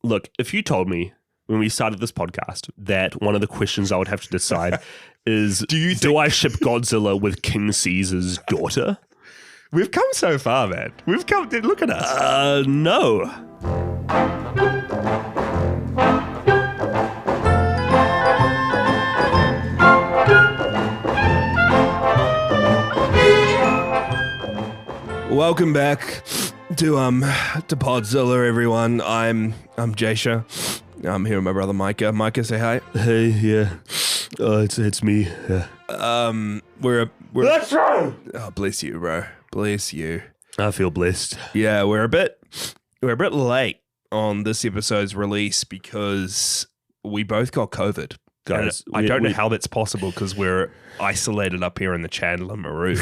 Look, if you told me when we started this podcast that one of the questions I would have to decide is, do I ship Godzilla with King Caesar's daughter? We've come so far, man. We've come, look at us. No. Welcome back to Podzilla, everyone. I'm Jasha. I'm here with my brother Mykah. Mykah, say hi. Hey, yeah. It's me. Yeah. We're That's right. Oh, bless you, bro. Bless you. I feel blessed. Yeah, we're a bit late on this episode's release because we both got COVID. Guys, I don't know how that's possible because we're isolated up here in the Chandler Maru.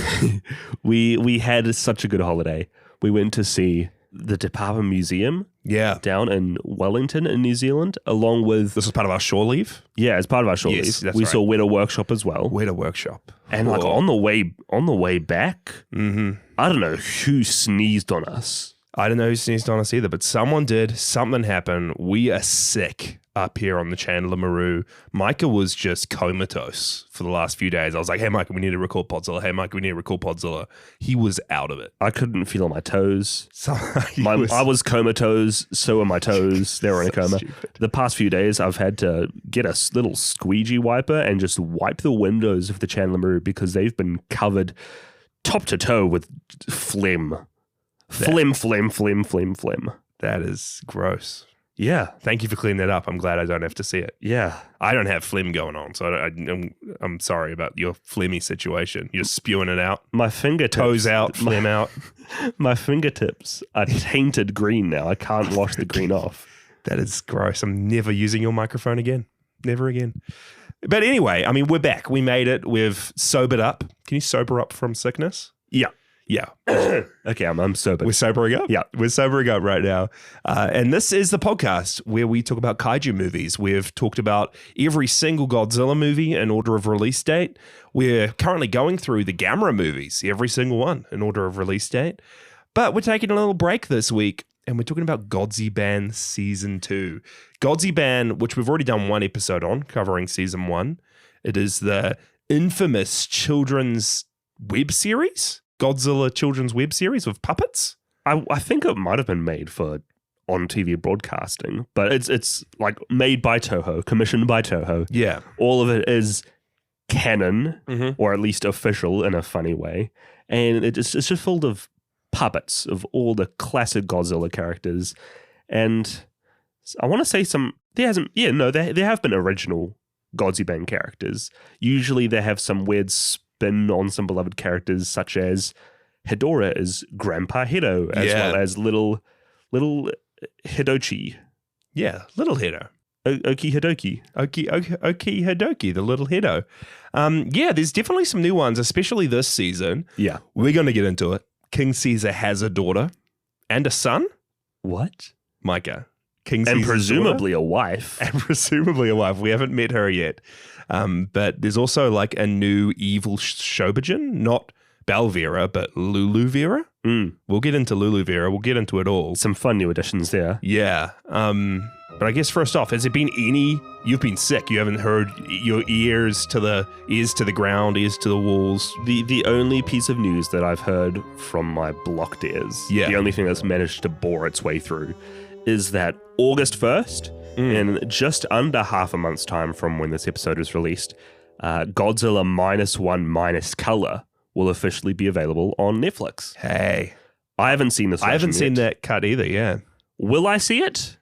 we had such a good holiday. We went to see the Department Museum down in Wellington in New Zealand, along with... This was part of our shore leave? Yeah, as part of our shore leave. That's we right. saw Weta Workshop as well. Weta Workshop. And like on the way back, I don't know who sneezed on us. I don't know who sneezed on us either, but someone did. Something happened. We are sick up here on the Chandler Maru. Mykah was just comatose for the last few days. I was like, hey, Mykah, we need to record Podzilla. Hey, Mykah, we need to record Podzilla. He was out of it. I couldn't feel my toes. I was comatose, so were my toes. They were in a coma. Stupid. The past few days, I've had to get a little squeegee wiper and just wipe the windows of the Chandler Maru because they've been covered top to toe with phlegm. Phlegm. That is gross. Yeah. Thank you for cleaning that up. I'm glad I don't have to see it. Yeah. I don't have phlegm going on, so I'm sorry about your phlegmy situation. You're spewing it out. My fingertips. Toes out, phlegm out. My fingertips are tainted green now. I can't wash the green off. That is gross. I'm never using your microphone again. Never again. But anyway, I mean, we're back. We made it. We've sobered up. Can you sober up from sickness? Yeah. Yeah. Okay, I'm sober. We're sobering up? Yeah. We're sobering up right now. And this is the podcast where we talk about kaiju movies. We've talked about every single Godzilla movie in order of release date. We're currently going through the Gamera movies, every single one in order of release date. But we're taking a little break this week, and we're talking about Godziban Season 2. Godziban, which we've already done one episode on, covering Season 1. It is the infamous children's web series. Godzilla children's web series with puppets. I think it might have been made for on-TV broadcasting, but it's like made by Toho, commissioned by Toho. Yeah. All of it is canon, or at least official in a funny way. And it's just full of puppets of all the classic Godzilla characters. And I want to say there have been original Godziban characters. Usually they have some weird spin on some beloved characters, such as Hedorah is Grandpa Hedo, as well as little Hidochi. Yeah, little Hedo. Oki Hidoki. Oki Hidoki, the little Hedo. Yeah, there's definitely some new ones, especially this season. Yeah. We're going to get into it. King Caesar has a daughter and a son. What? Mykah. King Caesar's and presumably daughter. a wife. And presumably a wife. We haven't met her yet. But there's also like a new evil Shobijin, not Balvera, but Lulu Vera. We'll get into Lulu Vera. We'll get into it all. Some fun new additions there. Yeah. But I guess first off, has there been any? You've been sick. You haven't heard your ears to the ground, ears to the walls. The only piece of news that I've heard from my blocked ears, the only thing that's managed to bore its way through, is that August 1st, in just under half a month's time from when this episode is released, Godzilla -1 - Color will officially be available on Netflix. Hey. I haven't seen this. I haven't seen that cut either, yeah. Will I see it?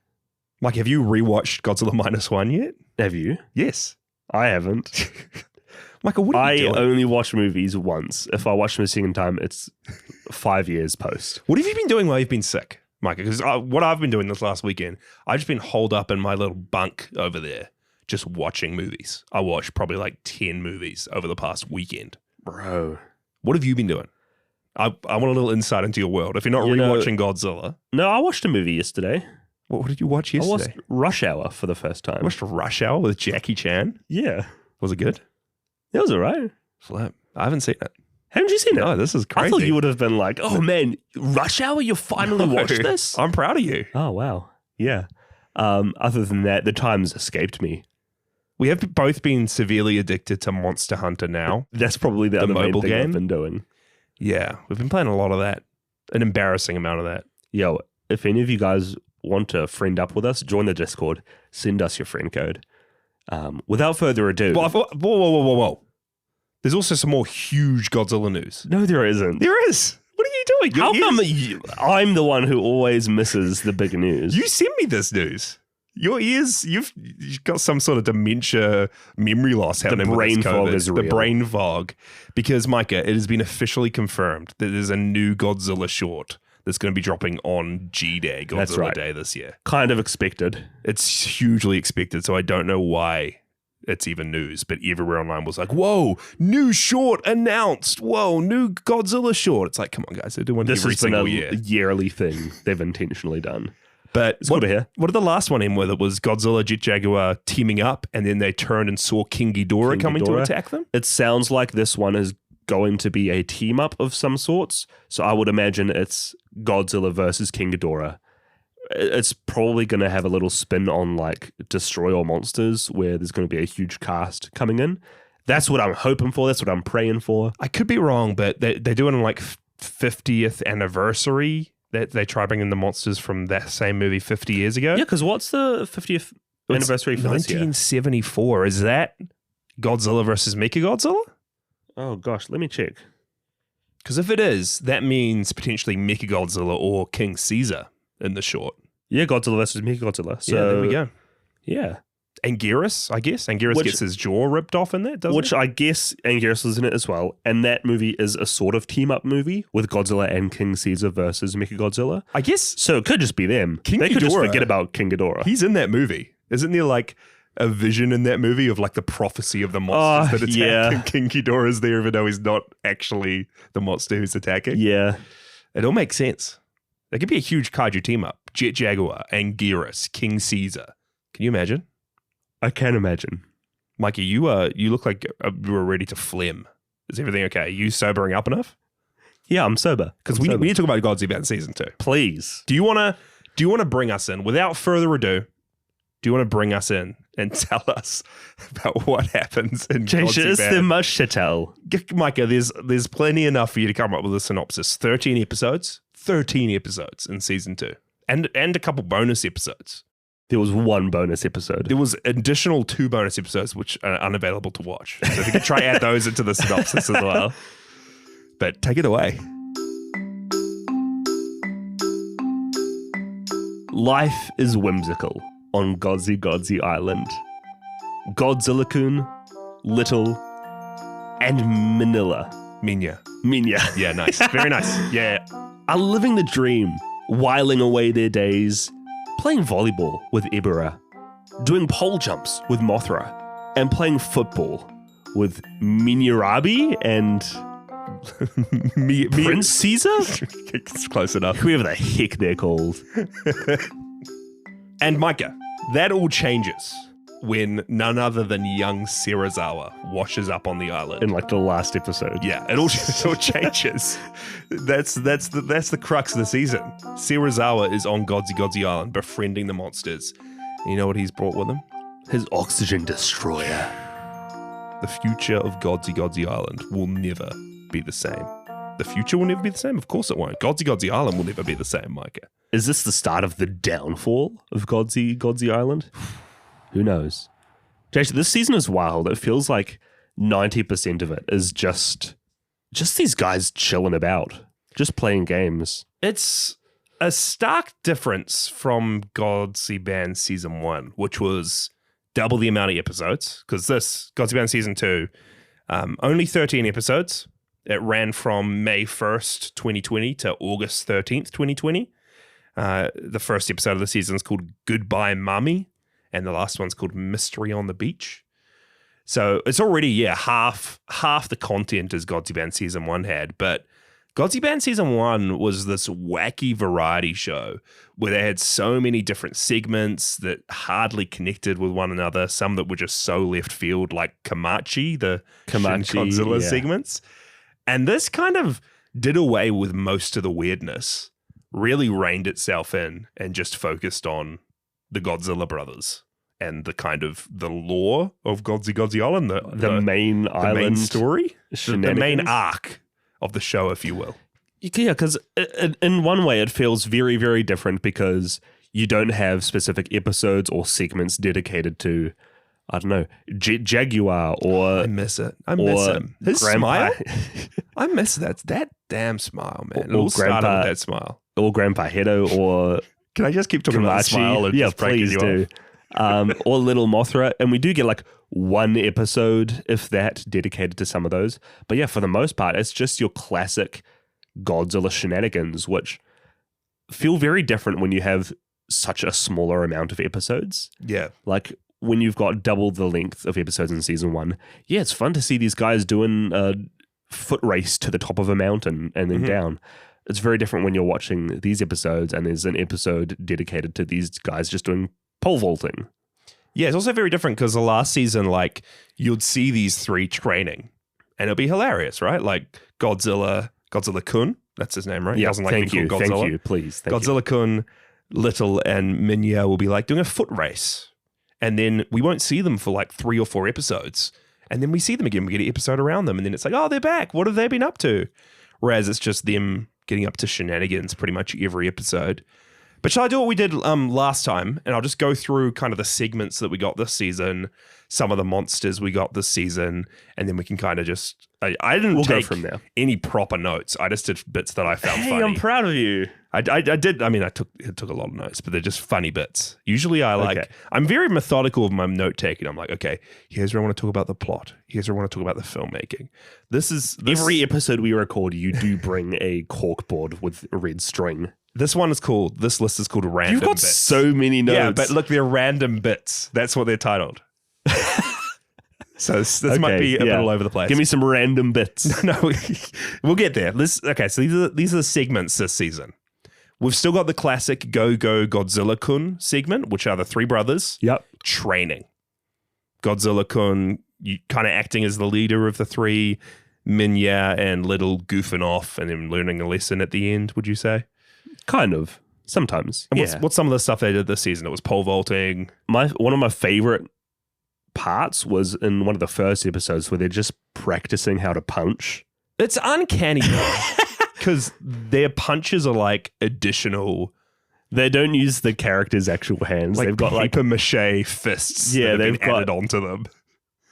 Mike, have you rewatched Godzilla -1 yet? Have you? Yes. I haven't. Michael, what are you doing? I only watch movies once. If I watch them a second time, it's 5 years post. What have you been doing while you've been sick, Micah? Because what I've been doing this last weekend, I've just been holed up in my little bunk over there, just watching movies. I watched probably like 10 movies over the past weekend. Bro. What have you been doing? I want a little insight into your world. If you're not rewatching Godzilla. No, I watched a movie yesterday. What did you watch yesterday? I watched Rush Hour for the first time. You watched Rush Hour with Jackie Chan? Yeah. Was it good? It was all right. Flip. I haven't seen it. Haven't you seen it? No, this is crazy. I thought you would have been like, oh man, Rush Hour, you finally watched this? I'm proud of you. Oh, wow. Yeah. Other than that, the time's escaped me. We have both been severely addicted to Monster Hunter now. That's probably the other main mobile thing game? I've been doing. Yeah, we've been playing a lot of that. An embarrassing amount of that. Yo, if any of you guys want to friend up with us, join the Discord, send us your friend code. Without further ado. Whoa. There's also some more huge Godzilla news. No, there isn't. There is. What are you doing? How come I'm the one who always misses the big news? You sent me this news. Your ears, you've got some sort of dementia memory loss happening. The brain fog is real. The brain fog. Because, Mykah, it has been officially confirmed that there's a new Godzilla short that's going to be dropping on G-Day, Godzilla Day this year. Kind of expected. It's hugely expected, so I don't know why it's even news, but everywhere online was like, whoa, new short announced. Whoa, new Godzilla short. It's like, come on, guys, they're doing this every single year. This has been a yearly thing they've intentionally done. But it's good to hear. What did the last one end with? It was Godzilla, Jet Jaguar teaming up, and then they turned and saw King Ghidorah coming to attack them? It sounds like this one is going to be a team up of some sorts. So I would imagine it's Godzilla versus King Ghidorah. It's probably going to have a little spin on like Destroy All Monsters, where there's going to be a huge cast coming in. That's what I'm hoping for. That's what I'm praying for. I could be wrong, but they're doing like 50th anniversary. They try bringing the monsters from that same movie 50 years ago. Yeah, because what's the 50th anniversary for this year? 1974. Is that Godzilla versus Mechagodzilla? Oh, gosh, let me check. Because if it is, that means potentially Mechagodzilla or King Caesar in the short. Yeah, Godzilla versus Mechagodzilla. So, yeah, there we go. Yeah. Anguirus, I guess. Anguirus gets his jaw ripped off in that, doesn't it? Which I guess Anguirus is in it as well. And that movie is a sort of team-up movie with Godzilla and King Caesar versus Mechagodzilla. I guess. So it could just be them. They could just forget about King Ghidorah. He's in that movie. Isn't there like a vision in that movie of like the prophecy of the monsters that attack? Yeah. And King Ghidorah is there even though he's not actually the monster who's attacking? Yeah. It all makes sense. There could be a huge kaiju team-up. Jet Jaguar, Anguirus, King Caesar. Can you imagine? I can imagine. Mykah, you look like you were ready to phlegm. Is everything okay? Are you sobering up enough? Yeah, I'm sober. Because we need to talk about Godziban season 2. Please. Do you want to bring us in without further ado? Do you want to bring us in and tell us about what happens in Godziban? Is there much to tell? Mykah, there's plenty enough for you to come up with a synopsis. 13 episodes in season 2, and a couple bonus episodes. There was one bonus episode. There was additional 2 bonus episodes which are unavailable to watch. So if you could try add those into the synopsis as well. But take it away. Life is whimsical on Godzi Godzi Island. Godzilla-kun, Little, and Manila. Minya. Yeah, nice. Very nice. Yeah. Are living the dream, whiling away their days, playing volleyball with Ibara, doing pole jumps with Mothra, and playing football with Miyarabi and Prince Caesar? It's close enough. Whoever the heck they're called. And Mykah, that all changes when none other than young Serizawa washes up on the island. In like the last episode. Yeah, it all changes. That's the crux of the season. Serizawa is on Godzi Godzi Island befriending the monsters. And you know what he's brought with him? His oxygen destroyer. The future of Godzi Godzi Island will never be the same. The future will never be the same? Of course it won't. Godzi Godzi Island will never be the same, Mykah. Is this the start of the downfall of Godzi Godzi Island? Who knows? Jason, this season is wild. It feels like 90% of it is just these guys chilling about, just playing games. It's a stark difference from Godziban season 1, which was double the amount of episodes, because this Godziban season 2, only 13 episodes. It ran from May 1st, 2020 to August 13th, 2020. The first episode of the season is called Goodbye Mommy, and the last one's called Mystery on the Beach. So it's already, half the content as Godziban season 1 had, but Godziban season 1 was this wacky variety show where they had so many different segments that hardly connected with one another, some that were just so left field, like Kamachi, the Shin Godzilla segments. And this kind of did away with most of the weirdness, really reined itself in and just focused on the Godzilla brothers and the kind of the lore of Godzi Godzi Island, the main island, main story, the main arc of the show, if you will. Yeah, because in one way it feels very, very different because you don't have specific episodes or segments dedicated to, I don't know, Jaguar or... I miss it. I miss him. His Grandpa. smile? I miss that damn smile, man. It Or all started Grandpa. with that smile. Or Grandpa Hedo or... Can I just keep talking about the smile? And Yeah, just breaking please you do. off? Or Little Mothra. And we do get like one episode, if that, dedicated to some of those. But yeah, for the most part, it's just your classic Godzilla shenanigans, which feel very different when you have such a smaller amount of episodes. Yeah. Like when you've got double the length of episodes in season 1. Yeah, it's fun to see these guys doing a foot race to the top of a mountain and then down. It's very different when you're watching these episodes and there's an episode dedicated to these guys just doing pole vaulting. Yeah, it's also very different because the last season, like, you'd see these 3 training and it'll be hilarious, right? Like Godzilla-kun, that's his name, right? Yeah, He doesn't like to be called Godzilla. Thank you, please. Thank you. Godzilla-kun, Little, and Mykah will be like doing a foot race. And then we won't see them for like 3 or 4 episodes. And then we see them again. We get an episode around them. And then it's like, oh, they're back. What have they been up to? Whereas it's just them getting up to shenanigans pretty much every episode. But shall I do what we did last time? And I'll just go through kind of the segments that we got this season, some of the monsters we got this season, and then we can kind of just... I didn't take from there. any proper notes. I just did bits that I found Hey, funny. I'm proud of you. I did. I mean, it took a lot of notes, but they're just funny bits. Usually Okay. I'm very methodical of my note taking. I'm like, okay, here's where I want to talk about the plot. Here's where I want to talk about the filmmaking. Every episode we record, you do bring a corkboard with a red string. This list is called Random You've got Bits. so many notes. Yeah, but look, they're random bits. That's what they're titled. So this might be a bit all over the place. Give me some random bits. No, we'll get there. So these are the segments this season. We've still got the classic Go Godzilla-kun segment, which are the 3 brothers Yep. training. Godzilla-kun kind of acting as the leader of the 3, Mykah and Little goofing off and then learning a lesson at the end, would you say? Kind of. Sometimes. And Yeah. what's some of the stuff they did this season? It was pole vaulting. One of my favorite parts was in one of the first episodes where they're just practicing how to punch. It's uncanny because their punches are like additional. They don't use the character's actual hands. Like they've got like paper mache fists. Yeah, that have they've been added onto them.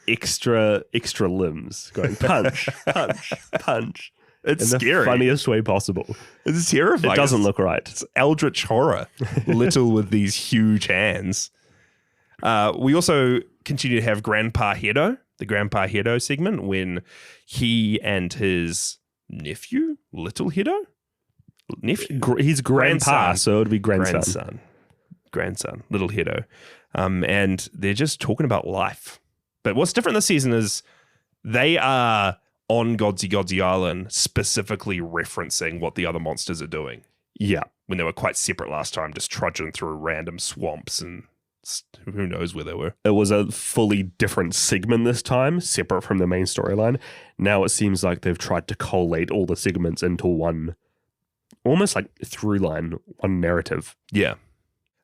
extra limbs going punch, punch, punch. It's in scary. the funniest way possible. It's terrifying. It doesn't look right. It's eldritch horror. Little with these huge hands. We also continue to have Grandpa Hedo, the Grandpa Hedo segment, when he and his nephew, Little Hedo? He's grandpa, Grandson. so it would be grandson. Grandson, Little Hedo. And they're just talking about life. But what's different this season is they are on Godzi Godzi Island specifically referencing what the other monsters are doing. Yeah. When they were quite separate last time, just trudging through random swamps and who knows where they were. It was a fully different segment this time, separate from the main storyline. Now it seems like they've tried to collate all the segments into one, almost like through line, one narrative. Yeah.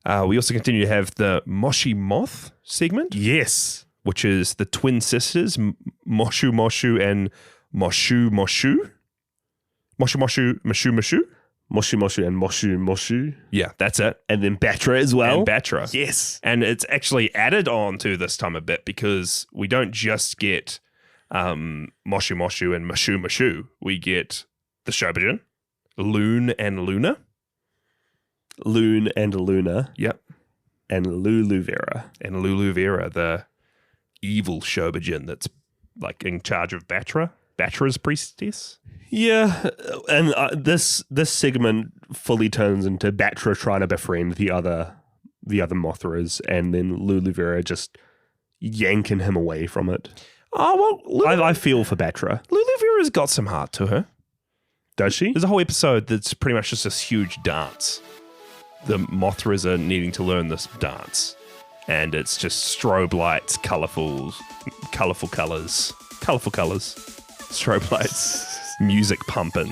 We also continue to have the Moshi Moth segment. Yes. Which is the twin sisters, Moshu Moshu and Moshu Moshu. Moshu Moshu, Moshu Moshu. Moshu Moshu and Moshu Moshu. Yeah, that's it. And then Batra as well. And Batra. Yes. And it's actually added on to this time a bit because we don't just get Moshu Moshu and Moshu Moshu. We get the Shobijin, Loon and Luna. Loon and Luna. Yep. And Lulu Vera. And Lulu Vera, the evil Shobijin that's like in charge of Batra's priestess. Yeah, and this segment fully turns into Batra trying to befriend the other Mothras, and then Lulu Vera just yanking him away from it. Oh well, I feel for Batra. Lulu Vera's got some heart to her. Does she? There's a whole episode that's pretty much just this huge dance. The Mothras are needing to learn this dance, and it's just strobe lights, colorful colors, strobe lights. Music pumping.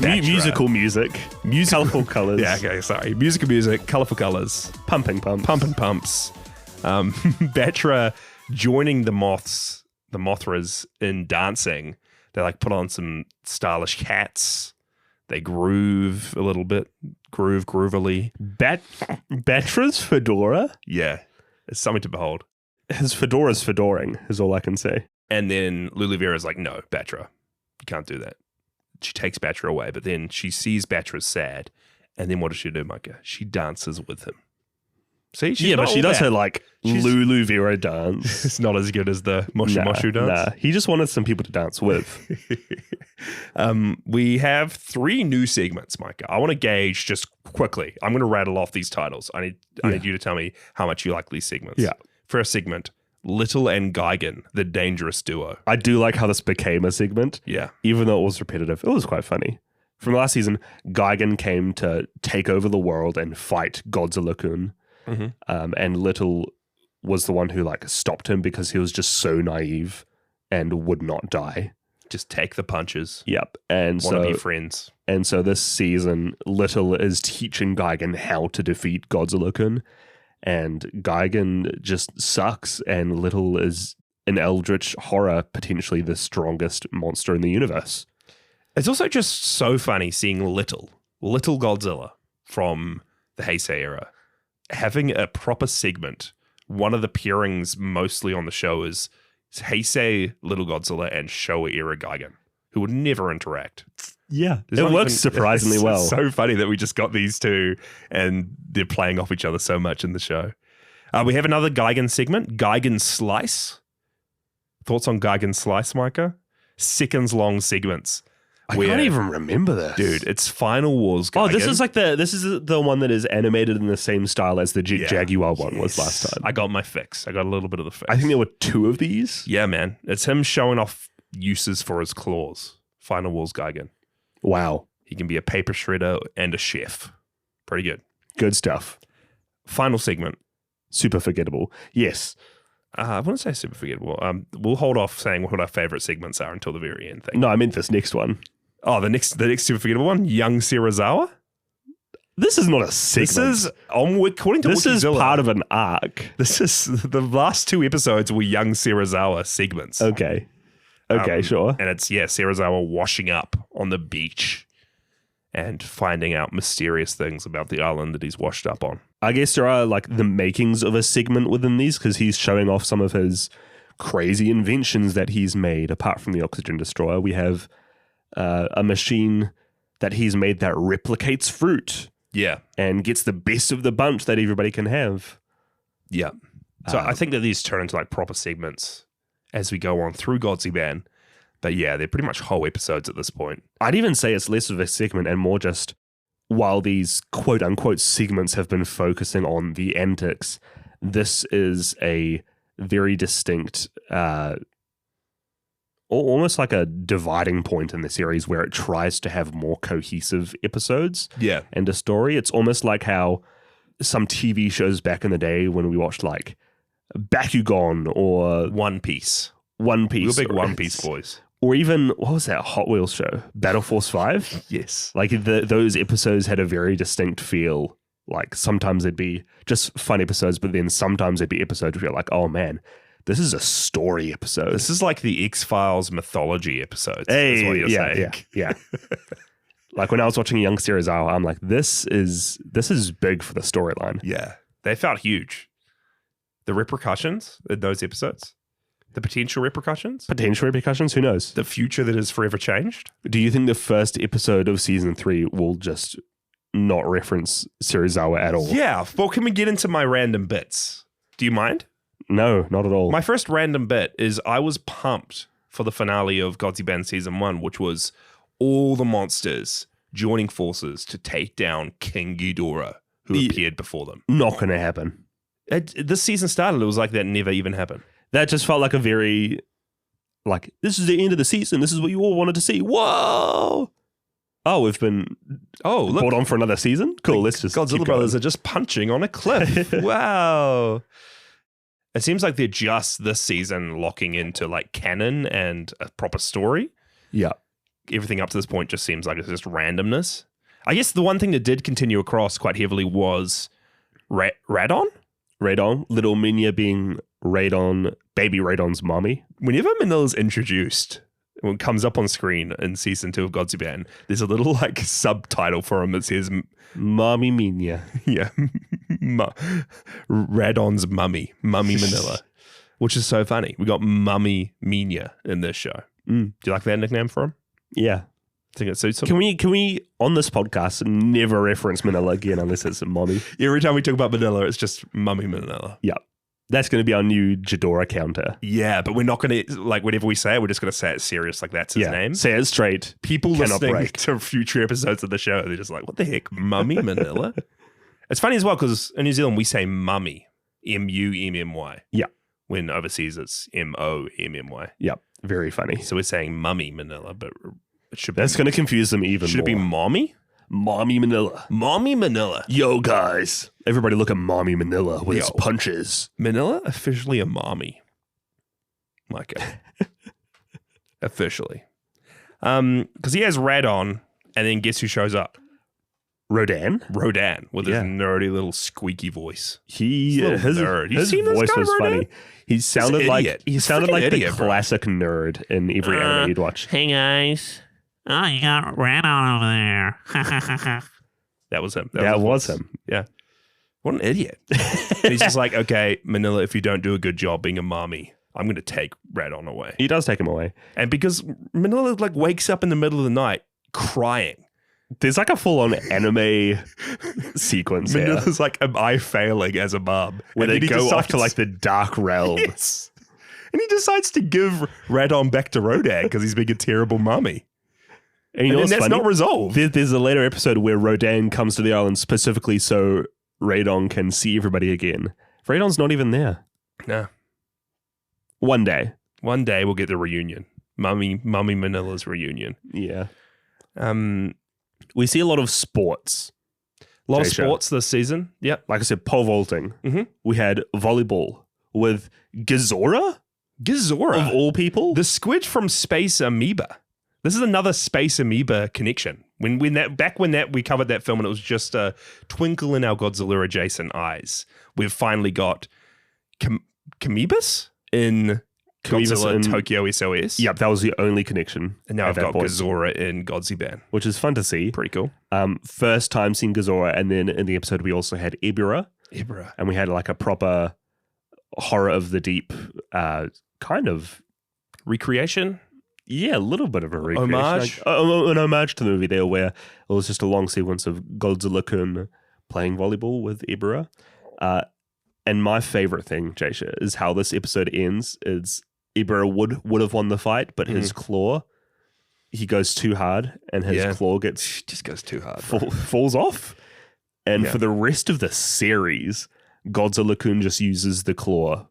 Musical music. Colourful colours. Yeah, okay, sorry. Music, colourful colours. Pumping pumps. Pumping pumps. Batra joining the Mothras in dancing. They like put on some stylish hats. They groove a little bit. Groovily. Batra's fedora? Yeah. It's something to behold. His fedora's fedoring, is all I can say. And then Luluvera's like, no, Batra, you can't do that. She takes Batra away, but then she sees Batra's sad. And then what does she do, Mykah? She dances with him. See, she's but she does bad. her like Luluvera dance. It's not as good as the Moshu dance. Nah, he just wanted some people to dance with. We have 3 new segments, Mykah. I want to gauge just quickly. I'm going to rattle off these titles. I need you to tell me how much you like these segments. Yeah. First segment, Little and Gan-gaaan, the dangerous duo. I do like how this became a segment. Yeah. Even though it was repetitive, it was quite funny. From last season, Gan-gaaan came to take over the world and fight Godzilla-kun. Mm-hmm. And Little was the one who like stopped him because he was just so naive and would not die. Just take the punches. Yep. And Want to be friends. And so this season, Little is teaching Gan-gaaan how to defeat Godzilla-kun. And Gan-gaaan just sucks. And Little is an eldritch horror, potentially the strongest monster in the universe. It's also just so funny seeing Little Godzilla from the Heisei era having a proper segment. One of the pairings mostly on the show is Heisei Little Godzilla and Showa era Gan-gaaan, who would never interact. Yeah, it works surprisingly well. It's so funny that we just got these two and they're playing off each other so much in the show. We have another Gan-gaaan segment, Gan-gaaan Slice. Thoughts on Gan-gaaan Slice, Mykah? Seconds long segments. I can't even remember this. Dude, it's Final Wars Gan-gaaan. Oh, this is the one that is animated in the same style as the Jaguar one was last time. I got my fix. I got a little bit of the fix. I think there were 2 of these. Yeah, man. It's him showing off uses for his claws. Final Wars Gan-gaaan. Wow. He can be a paper shredder and a chef. Pretty good. Good stuff. Final segment. Super forgettable. Yes. I wouldn't say super forgettable. We'll hold off saying what our favorite segments are until the very end. No, I meant this next one. Oh, the next super forgettable one, Young Serizawa. This is not a segment. This is according to this is Wikizilla, part of an arc. This is the last 2 episodes were Young Serizawa segments. Okay, sure. And it's Serizawa washing up on the beach and finding out mysterious things about the island that he's washed up on. I guess there are like the makings of a segment within these because he's showing off some of his crazy inventions that he's made. Apart from the oxygen destroyer, we have a machine that he's made that replicates fruit. Yeah. And gets the best of the bunch that everybody can have. Yeah. So I think that these turn into like proper segments as we go on through Godziban. But yeah, they're pretty much whole episodes at this point. I'd even say it's less of a segment and more just while these quote unquote segments have been focusing on the antics, this is a very distinct almost like a dividing point in the series where it tries to have more cohesive episodes and a story. It's almost like how some TV shows back in the day when we watched like Bakugan or One Piece. We were big One Piece boys. Or even, what was that Hot Wheels show? Battle Force 5? Yes. Like those episodes had a very distinct feel. Like sometimes it'd be just fun episodes, but then sometimes it'd be episodes where you're like, oh man, this is a story episode. This is like the X-Files mythology episodes. Hey, is what you're saying. Yeah. Like when I was watching Young Serizawa, I'm like, this is big for the storyline. Yeah. They felt huge. The repercussions in those episodes, the potential repercussions. Who knows? The future that is forever changed. Do you think the first episode of season 3 will just not reference Serizawa at all? Yeah. Well, can we get into my random bits? Do you mind? No, not at all. My first random bit is I was pumped for the finale of Godziban Season 1, which was all the monsters joining forces to take down King Ghidorah, who appeared before them. Not going to happen. This season started, it was like that never even happened. That just felt like a very, like, this is the end of the season. This is what you all wanted to see. Whoa! Oh, we've been brought on for another season? Cool, let's just Godzilla brothers are just punching on a cliff. Wow. It seems like they're just this season locking into like canon and a proper story. Yeah. everything up to this point just seems like it's just randomness. I guess the one thing that did continue across quite heavily was Radon? Radon, little Minya being Radon, baby Radon's mommy. Whenever Manila's introduced, when it comes up on screen in season 2 of Godziban, there's a little like subtitle for him that says Mommy Minya. Yeah. Radon's mummy Manila, which is so funny. We got Mummy Minya in this show. Do you like that nickname for him? Yeah. Think it suits him? Can we on this podcast never reference Manila again unless it's a mommy? Every time we talk about Manila, it's just Mummy Manila. Yeah. That's going to be our new Ghidorah counter. Yeah, but we're not going to, like, whenever we say it, we're just going to say it serious, like that's his name. Say it straight. People Cannot listening break. to future episodes of the show, they're just like, what the heck, Mummy Manila? It's funny as well because in New Zealand, we say mummy, M-U-M-M-Y. Yeah. When overseas, it's M-O-M-M-Y. Yeah. Very funny. So we're saying Mummy Manila, but it should be... That's going to confuse them even Should more. it be Mommy? Mommy Manila. Mommy Manila. Yo, guys. Everybody look at Mommy Manila with his punches. Manila officially a mommy. Mykah. Officially. Because he has Radon, and then guess who shows up? Rodan with his nerdy little squeaky voice. His nerd. You his seen this voice guy, was Rodan? funny. He sounded like the idiot, bro. classic nerd in every anime you'd watch. Hey guys. Oh, you got Radon over there. That was him. That his was voice. him. Yeah. What an idiot. And he's just like, okay, Manila, if you don't do a good job being a mommy, I'm going to take Radon away. He does take him away. And because Manila like wakes up in the middle of the night crying. There's like a full-on anime sequence here. Manila's like, am I failing as a mom? Where And they then he go off decides- to like the dark realm. Yes. And he decides to give Radon back to Rodan because he's being a terrible mummy. And you know And what's that's funny? not resolved. There's a later episode where Rodan comes to the island specifically so Radon can see everybody again. Radon's not even there. No. One day. One day we'll get the reunion. Mummy Manila's reunion. Yeah. A We see a lot of sports. lot of Jay-Show. sports this season. Yep. Like I said, pole vaulting. Mhm. We had volleyball with Ghidorah Ghidorah. of all people. The squid from Space Amoeba. This is another Space Amoeba connection. When we covered that film and it was just a twinkle in our Godzilla adjacent eyes. We've finally got Kamibus in Godzilla in- Tokyo SOS. Yep, that was the only connection. And now at I've that got point, Godzilla in Godziban. which is fun to see. Pretty cool. First time seeing Ghidorah, and then in the episode we also had Ibira, Ibra. and we had like a proper horror of the deep kind of Recreation? a little bit of a recreation. Homage? Like, an homage to the movie there where it was just a long sequence of Godzilla-kun playing volleyball with Ibira. And my favorite thing, Jasha, is how this episode ends. Is Ibira would have won the fight, but his claw, he goes too hard and his claw gets Just goes too hard. falls off. And Yeah. for the rest of the series, Godzilla-kun just uses the claw.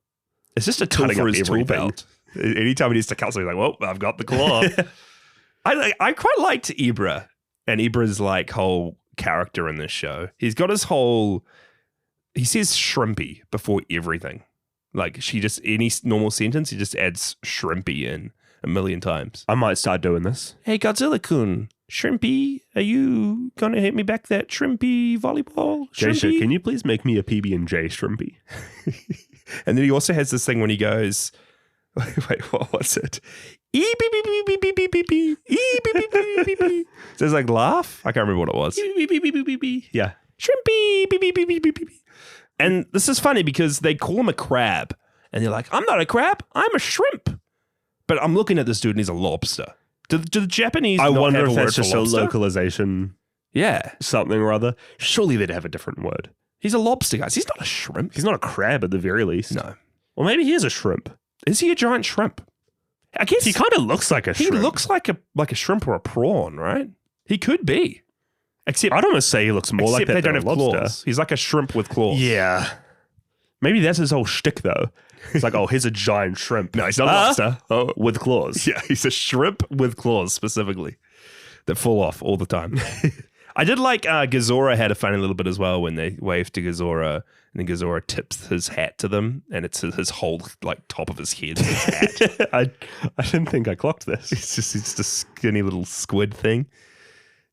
It's just a tool Cutting for up his tool everything. belt. Anytime he needs to cut something, he's like, well, I've got the claw. I quite liked Ibra and Ibra's like whole character in this show. He's got his whole, he says shrimpy before everything. Like any normal sentence, he just adds shrimpy in a million times. I might start doing this. Hey, Godzilla-kun, shrimpy, are you going to hit me back that shrimpy volleyball? Jasha, Shrimpy? can you please make me a PB&J shrimpy? And then he also has this thing when he goes, wait, what was it? Beep, beep, beep, beep, beep, beep, beep, beep, beep. Beep, beep, beep, beep, beep, beep. So it's like laugh? I can't remember what it was. Yeah. Shrimpy, beep, beep, beep, beep, beep, beep. And this is funny because they call him a crab. And they're like, I'm not a crab, I'm a shrimp. But I'm looking at this dude and he's a lobster. Do the Japanese I not wonder have if a word that's for just a lobster? localization Yeah. something or other. Surely they'd have a different word. He's a lobster, guys. He's not a shrimp. He's not a crab at the very least. No. Or maybe he is a shrimp. Is he a giant shrimp? I guess He kind of looks like a he shrimp. looks like a shrimp or a prawn, right? He could be. Except I'd almost say he looks more like except that they don't than have a lobster. claws. He's like a shrimp with claws. Yeah. Maybe that's his whole shtick, though. It's like, oh, here's a giant shrimp. No, he's not a lobster. Oh, With claws. yeah, he's a shrimp with claws specifically that fall off all the time. I did like Gazora had a funny little bit as well when they waved to Gazora, and then Gazora tips his hat to them, and it's his whole like top of his head. His hat. I didn't think I clocked this. It's just a skinny little squid thing.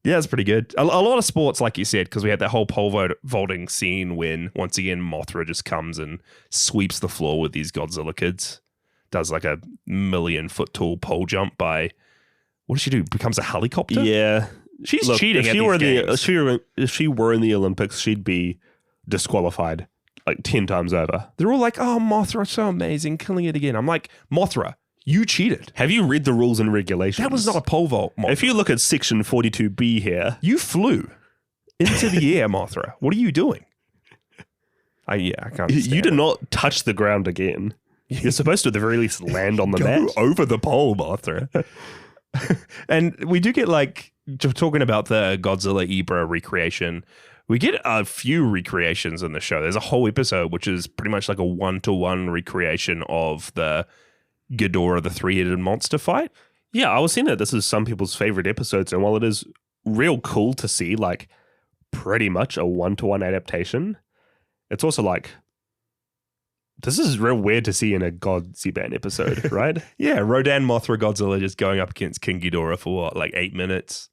Yeah, it's pretty good. A lot of sports, like you said, because we had that whole pole vaulting scene when, once again, Mothra just comes and sweeps the floor with these Godzilla kids. Does like a 1,000,000-foot tall pole jump by, what does she do? Becomes a helicopter? Yeah. She's cheating if at she these were games. if she were in the Olympics, she'd be disqualified like 10 times over. They're all like, oh, Mothra, so amazing, killing it again. I'm like, Mothra, you cheated. Have you read the rules and regulations? That was not a pole vault, Mothra. If you look at section 42B here, You flew into the air, Mothra. What are you doing? I can't understand you did it. not touch the ground again. You're supposed to at the very least land on the Go mat. over the pole, Mothra. And we do get like, talking about the Godzilla Ibra recreation, we get a few recreations in the show. There's a whole episode which is pretty much like a 1-to-1 recreation of the Ghidorah, the three-headed monster fight. Yeah, I was saying that this is some people's favorite episodes, and while it is real cool to see like pretty much a 1-to-1 adaptation, it's also like, this is real weird to see in a Godziban episode, right? Yeah, Rodan, Mothra, Godzilla just going up against King Ghidorah for what, like 8 minutes?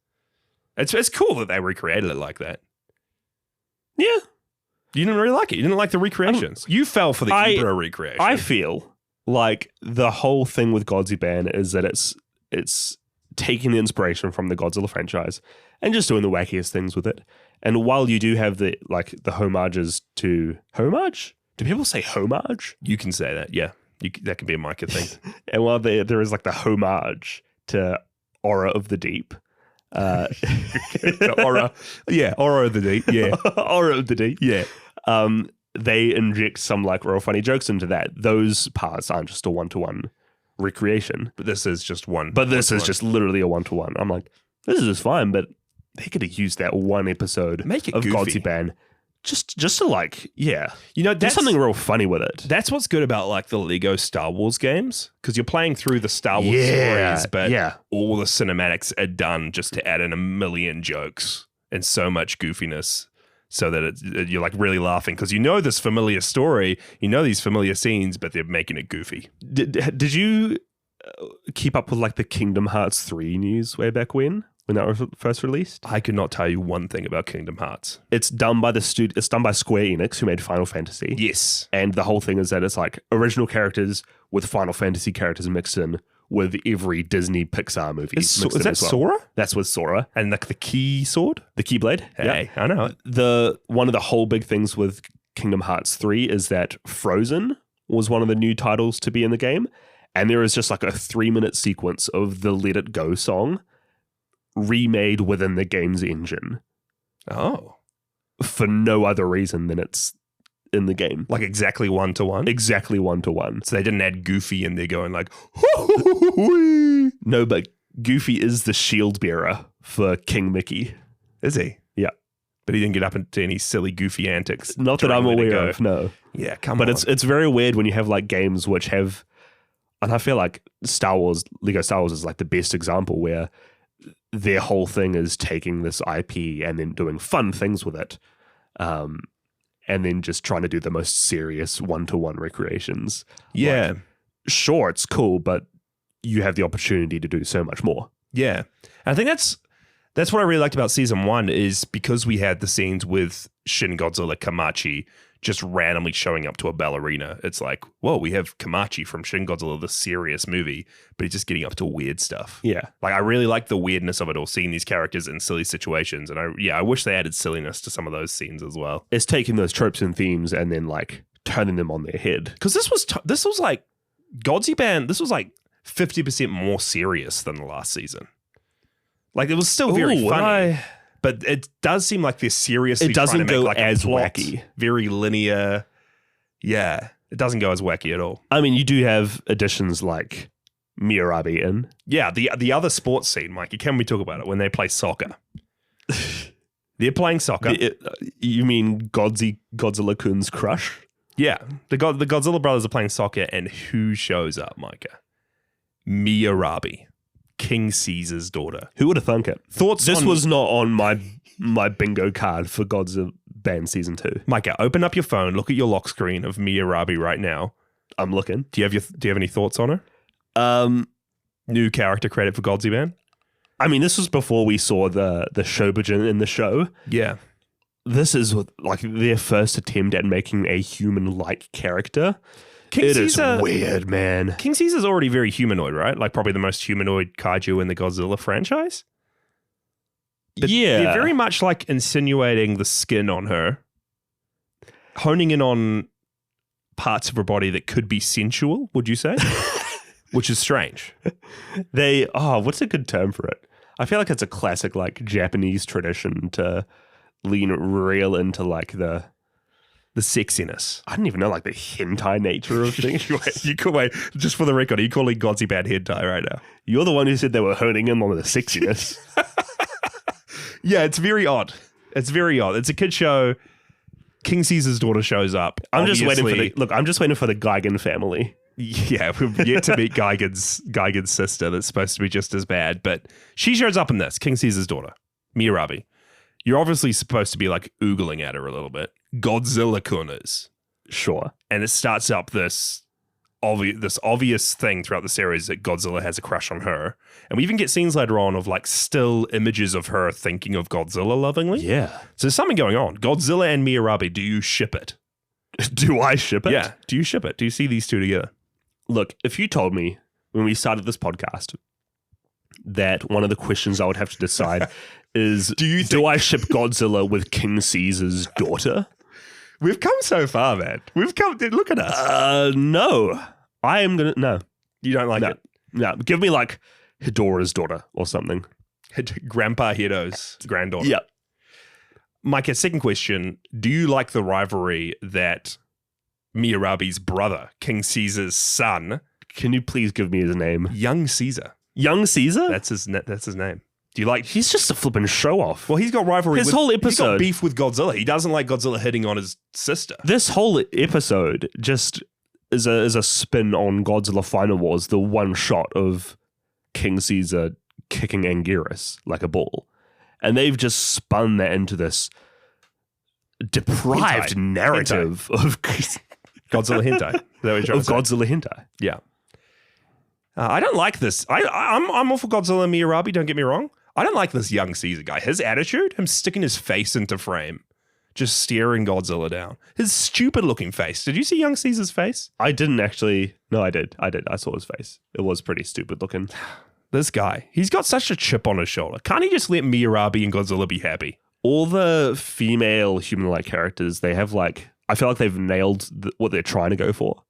It's cool that they recreated it like that. Yeah. You didn't really like it. You didn't like the recreations. You fell for the Ibra recreation. I feel like the whole thing with Godziban is that it's taking the inspiration from the Godzilla franchise and just doing the wackiest things with it. And while you do have the homages to homage, do people say homage? You can say that, yeah. That can be a Mykah thing. And while there is like the homage to Aura of the Deep, Aura of the Deep, yeah. Aura of the Deep, Yeah. They inject some like real funny jokes into that. Those parts aren't just a 1-to-1 recreation. But this is just one. But this is just literally a 1-to-1. I'm like, this is fine, but they could have used that one episode Make it of goofy. Godziban just to like, yeah. You know, Do that's something real funny with it. That's what's good about like the Lego Star Wars games, because you're playing through the Star Wars Yeah, stories, but yeah. all the cinematics are done just to add in 1,000,000 jokes and so much goofiness, so that you're like really laughing because you know this familiar story, you know these familiar scenes, but they're making it goofy. Did you keep up with like the Kingdom Hearts 3 news way back when that was first released? I could not tell you one thing about Kingdom Hearts. It's done by it's done by Square Enix, who made Final Fantasy. Yes. And the whole thing is that it's like original characters with Final Fantasy characters mixed in with every Disney Pixar movie. Is mixed in that as well. Sora? That's with Sora. And like the key sword? The Keyblade. Hey, I know it. One of the whole big things with Kingdom Hearts 3 is that Frozen was one of the new titles to be in the game. And there is just like a 3-minute sequence of the Let It Go song remade within the game's engine Oh. for no other reason than it's in the game. Like exactly 1-to-1? Exactly 1-to-1. So they didn't add Goofy in there going like, No, but Goofy is the shield bearer for King Mickey. is he? Yeah. But he didn't get up into any silly goofy antics. Not that during I'm Let It aware Go. of, no. Yeah, come But on. it's very weird when you have like games which have, and I feel like Lego Star Wars is like the best example where their whole thing is taking this IP and then doing fun things with it, and then just trying to do the most serious 1-to-1 recreations. Yeah. Like, sure, it's cool, but you have the opportunity to do so much more. Yeah. And I think that's what I really liked about season 1 is because we had the scenes with Shin Godzilla Kamachi just randomly showing up to a ballerina. It's like, whoa, we have Kamachi from Shin Godzilla, the serious movie, but he's just getting up to weird stuff. Yeah. Like, I really like the weirdness of it all, seeing these characters in silly situations. And I wish they added silliness to some of those scenes as well. It's taking those tropes and themes and then like turning them on their head. Because this was like, Godziban, this was like 50% more serious than the last season. Like, it was still very Ooh, funny. But it does seem like they're seriously It doesn't trying to make go like as a plot wacky. very linear. Yeah, it doesn't go as wacky at all. I mean, you do have additions like Miyarabi in. Yeah, the other sports scene, Mikey, can we talk about it? When they play soccer. They're playing soccer. You mean Godzilla-kun's crush? Yeah, the Godzilla brothers are playing soccer, and who shows up, Mykah? Miyarabi, King Caesar's daughter. Who would have thunk it? Thoughts This on- was not on my my bingo card for Godziban Season 2. Mykah, open up your phone, look at your lock screen of Miyarabi right now. I'm looking. Do you have any thoughts on her? New character credit for Godziban? I mean, this was before we saw the Shobijin in the show. Yeah. This is like their first attempt at making a human-like character. King It is Caesar, weird, man. King Caesar's already very humanoid, right? Like probably the most humanoid kaiju in the Godzilla franchise. But Yeah. they're very much like insinuating the skin on her, honing in on parts of her body that could be sensual, would you say? Which is strange. What's a good term for it? I feel like it's a classic like Japanese tradition to lean real into like the sexiness. I don't even know like the hentai nature of things. You could wait. Just for the record, are you calling Godziban hentai right now? You're the one who said they were honing in on the sexiness. Yeah, it's very odd. It's very odd. It's a kid show. King Caesar's daughter shows up. I'm just waiting Obviously- for I'm just waiting for the Gan-gaaan family. Yeah, we've yet to meet Gigan's sister that's supposed to be just as bad, but she shows up in this, King Caesar's daughter, Miyarabi. You're obviously supposed to be like oogling at her a little bit. Godzilla-kun is. Sure. And it starts up this obvious thing throughout the series that Godzilla has a crush on her. And we even get scenes later on of like still images of her thinking of Godzilla lovingly. Yeah. So there's something going on. Godzilla and Miyarabi, do you ship it? Do I ship it? Yeah. Do you ship it? Do you see these two together? Look, if you told me when we started this podcast that one of the questions I would have to decide is do I ship Godzilla with King Caesar's daughter? We've come so far, man. We've come. Look at us. No. I am going to... No. You don't like it? No. Give me like Hidora's daughter or something. Grandpa Hido's granddaughter. Yeah. Mykah, second question. Do you like the rivalry that Miyarabi's brother, King Caesar's son... Can you please give me his name? Young Caesar. Young Caesar? That's his name. Do you like... He's just a flipping show-off. Well, he's got rivalry His whole He's got episode... beef with Godzilla. He doesn't like Godzilla hitting on his sister. This whole episode just is a spin on Godzilla Final Wars, the one shot of King Caesar kicking Anguirus like a ball. And they've just spun that into this deprived narrative of Godzilla hentai. Is that what you're trying to say? Godzilla hentai. Yeah. I don't like this. I'm all for Godzilla and Miyarabi, don't get me wrong. I don't like this young Caesar guy. His attitude, him sticking his face into frame, just staring Godzilla down. His stupid looking face. Did you see young Caesar's face? I didn't actually. No, I did. I saw his face. It was pretty stupid looking. This guy, he's got such a chip on his shoulder. Can't he just let Miyarabi and Godzilla be happy? All the female human-like characters, they have like, I feel like they've nailed what they're trying to go for.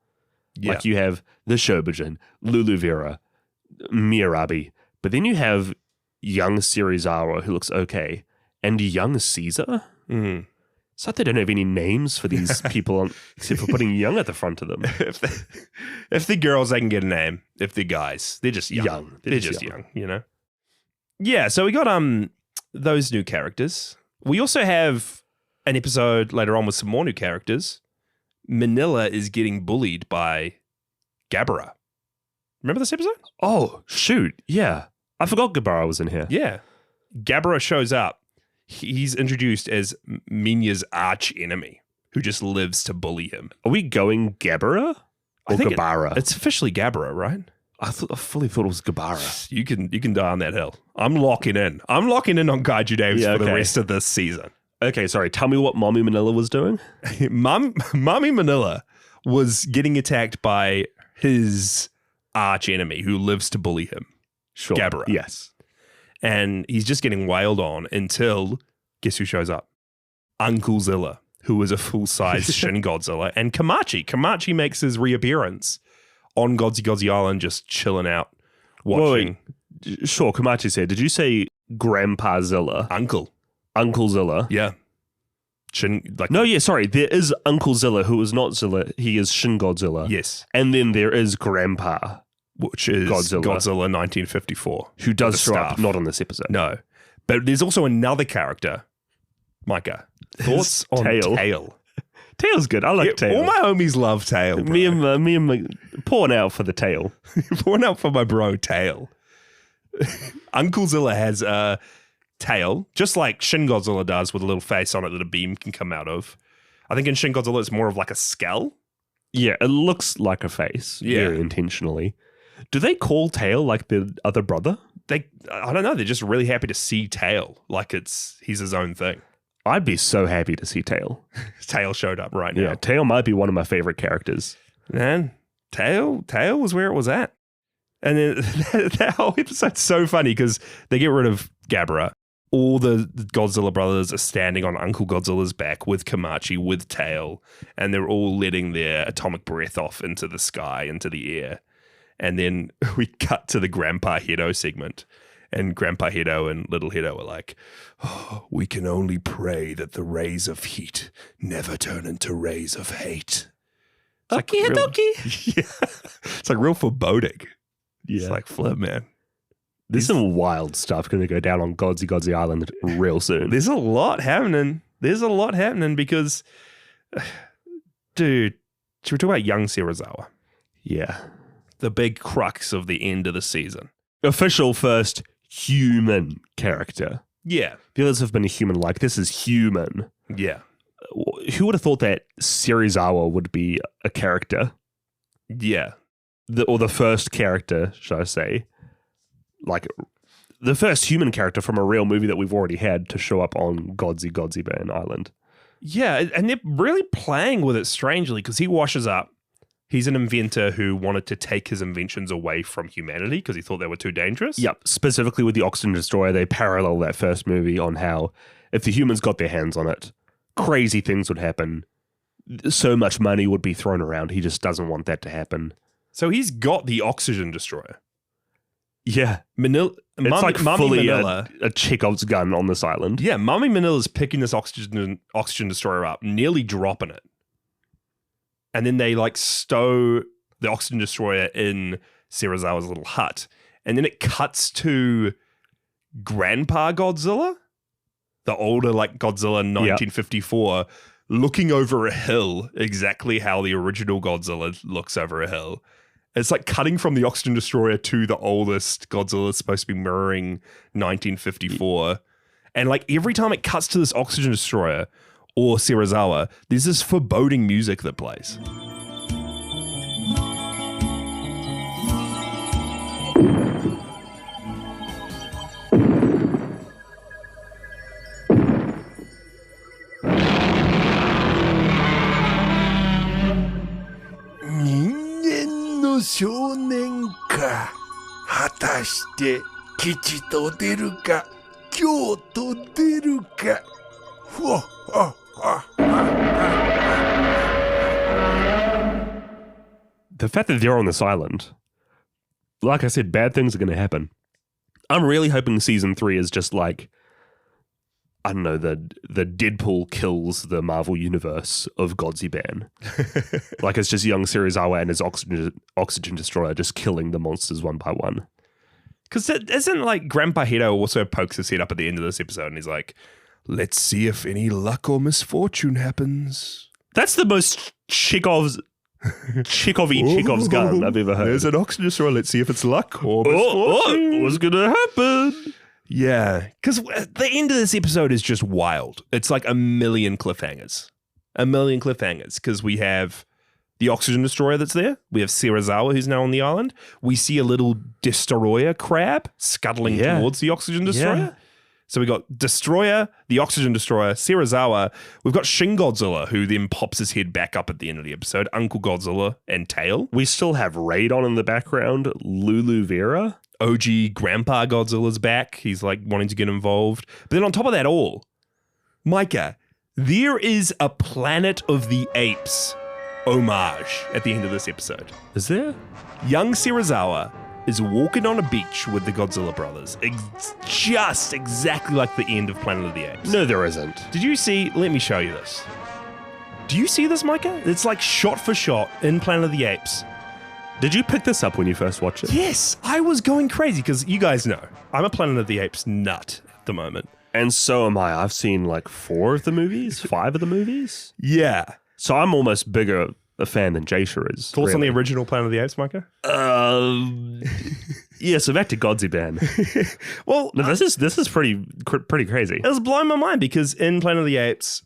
Yeah. Like you have the Shobijin, Lulu Vera, Miyarabi, but then you have young Serizawa who looks okay, and young Caesar. Mm. It's like they don't have any names for these people except for putting young at the front of them. If they're girls, they can get a name. If they're guys, they're just young. They're just young, you know? Yeah, so we got those new characters. We also have an episode later on with some more new characters. Manila is getting bullied by Gabara. Remember this episode? Oh, shoot. Yeah. I forgot Gabara was in here. Yeah. Gabara shows up. He's introduced as Minya's arch enemy who just lives to bully him. Are we going Gabara? Or Gabara? It's officially Gabara, right? I fully thought it was Gabara. You can die on that hill. I'm locking in. I'm locking in on Kaiju Names for the rest of this season. Okay, sorry. Tell me what Mommy Manila was doing. Mommy Manila was getting attacked by his arch enemy who lives to bully him. Sure. Gabara. Yes. And he's just getting wailed on until, guess who shows up? Uncle Zilla, who is a full-size Shin Godzilla, and Kamachi. Kamachi makes his reappearance on Godzi Godzi Island, just chilling out, watching. Wait. Sure, Kamachi's here. Did you say Grandpa Zilla? Uncle Zilla? Yeah. No, yeah, sorry. There is Uncle Zilla, who is not Zilla. He is Shin Godzilla. Yes. And then there is Grandpa, which is Godzilla 1954. Who does show up, not on this episode. No. But there's also another character, Mykah. Thoughts on Tail? Tail's good. I like Tail. All my homies love Tail, bro. Me and my pouring out for the Tail. Pouring out for my bro, Tail. Uncle Zilla has tail, just like Shin Godzilla does with a little face on it that a beam can come out of. I think in Shin Godzilla it's more of like a skull. Yeah, it looks like a face very intentionally. Do they call Tail like the other brother? I don't know. They're just really happy to see Tail like he's his own thing. I'd be so happy to see Tail. Tail showed up right now. Yeah, Tail might be one of my favorite characters. Man, Tail was where it was at. And then that whole episode's so funny because they get rid of Gabara. All the Godzilla brothers are standing on Uncle Godzilla's back with Kamachi, with Tail, and they're all letting their atomic breath off into the sky, into the air. And then we cut to the Grandpa Hedo segment. And Grandpa Hedo and Little Hedo are like, oh, we can only pray that the rays of heat never turn into rays of hate. It's like real, it's like real foreboding. Yeah. It's like, flip, man. There's some wild stuff going to go down on Godzi Godzi Island real soon. There's a lot happening. Because, dude, should we talk about young Serizawa? Yeah. The big crux of the end of the season. Official first human character. Yeah. The others have been a human, like this is human. Yeah. Who would have thought that Serizawa would be a character? Yeah. Or the first character, should I say, like the first human character from a real movie that we've already had to show up on Godziban Island. Yeah, and they're really playing with it strangely because he washes up. He's an inventor who wanted to take his inventions away from humanity because he thought they were too dangerous. Yep, specifically with the Oxygen Destroyer, they parallel that first movie on how if the humans got their hands on it, crazy things would happen. So much money would be thrown around. He just doesn't want that to happen. So he's got the Oxygen Destroyer. Yeah. It's like fully Manila, a Chekhov's gun on this island. Yeah, Mummy Manila's picking this Oxygen Destroyer up, nearly dropping it. And then they like stow the Oxygen Destroyer in Serizawa's little hut. And then it cuts to Grandpa Godzilla, the older like Godzilla in 1954, looking over a hill exactly how the original Godzilla looks over a hill. It's like cutting from the Oxygen Destroyer to the oldest Godzilla that's supposed to be mirroring 1954. And like every time it cuts to this Oxygen Destroyer or Serizawa, there's this foreboding music that plays. The fact that they're on this island, like I said, bad things are going to happen. I'm really hoping season 3 is just like, I don't know, the Deadpool kills the Marvel universe of Godziban. Like it's just young Serizawa and his oxygen destroyer just killing the monsters one by one. Because isn't like Grandpa Hedo also pokes his head up at the end of this episode and he's like, let's see if any luck or misfortune happens. That's the most Chekhov's gun I've ever heard. There's an oxygen destroyer. Let's see if it's luck or misfortune. What's going to happen? Yeah, because the end of this episode is just wild. It's like a million cliffhangers. Because we have the oxygen destroyer that's there. We have Serizawa who's now on the island. We see a little destroyer crab scuttling towards the oxygen destroyer. Yeah. So we got Destroyer, the Oxygen Destroyer, Serizawa. We've got Shin Godzilla, who then pops his head back up at the end of the episode. Uncle Godzilla and Tail. We still have Radon in the background. Lulu Vera. OG Grandpa Godzilla's back. He's like wanting to get involved. But then on top of that all, Mykah, there is a Planet of the Apes homage at the end of this episode. Is there? Young Serizawa is walking on a beach with the Godzilla brothers. Just exactly like the end of Planet of the Apes. No, there isn't. Did you see? Let me show you this. Do you see this, Mykah? It's like shot for shot in Planet of the Apes. Did you pick this up when you first watched it? Yes, I was going crazy because you guys know I'm a Planet of the Apes nut at the moment. And so am I. I've seen like 4 of the movies, 5 of the movies. Yeah. So I'm almost bigger a fan than Jasha is. Thoughts on the original Planet of the Apes, Mykah? Yeah, so back to Godziban. Well, No, this is pretty crazy. it was blowing my mind because in Planet of the Apes,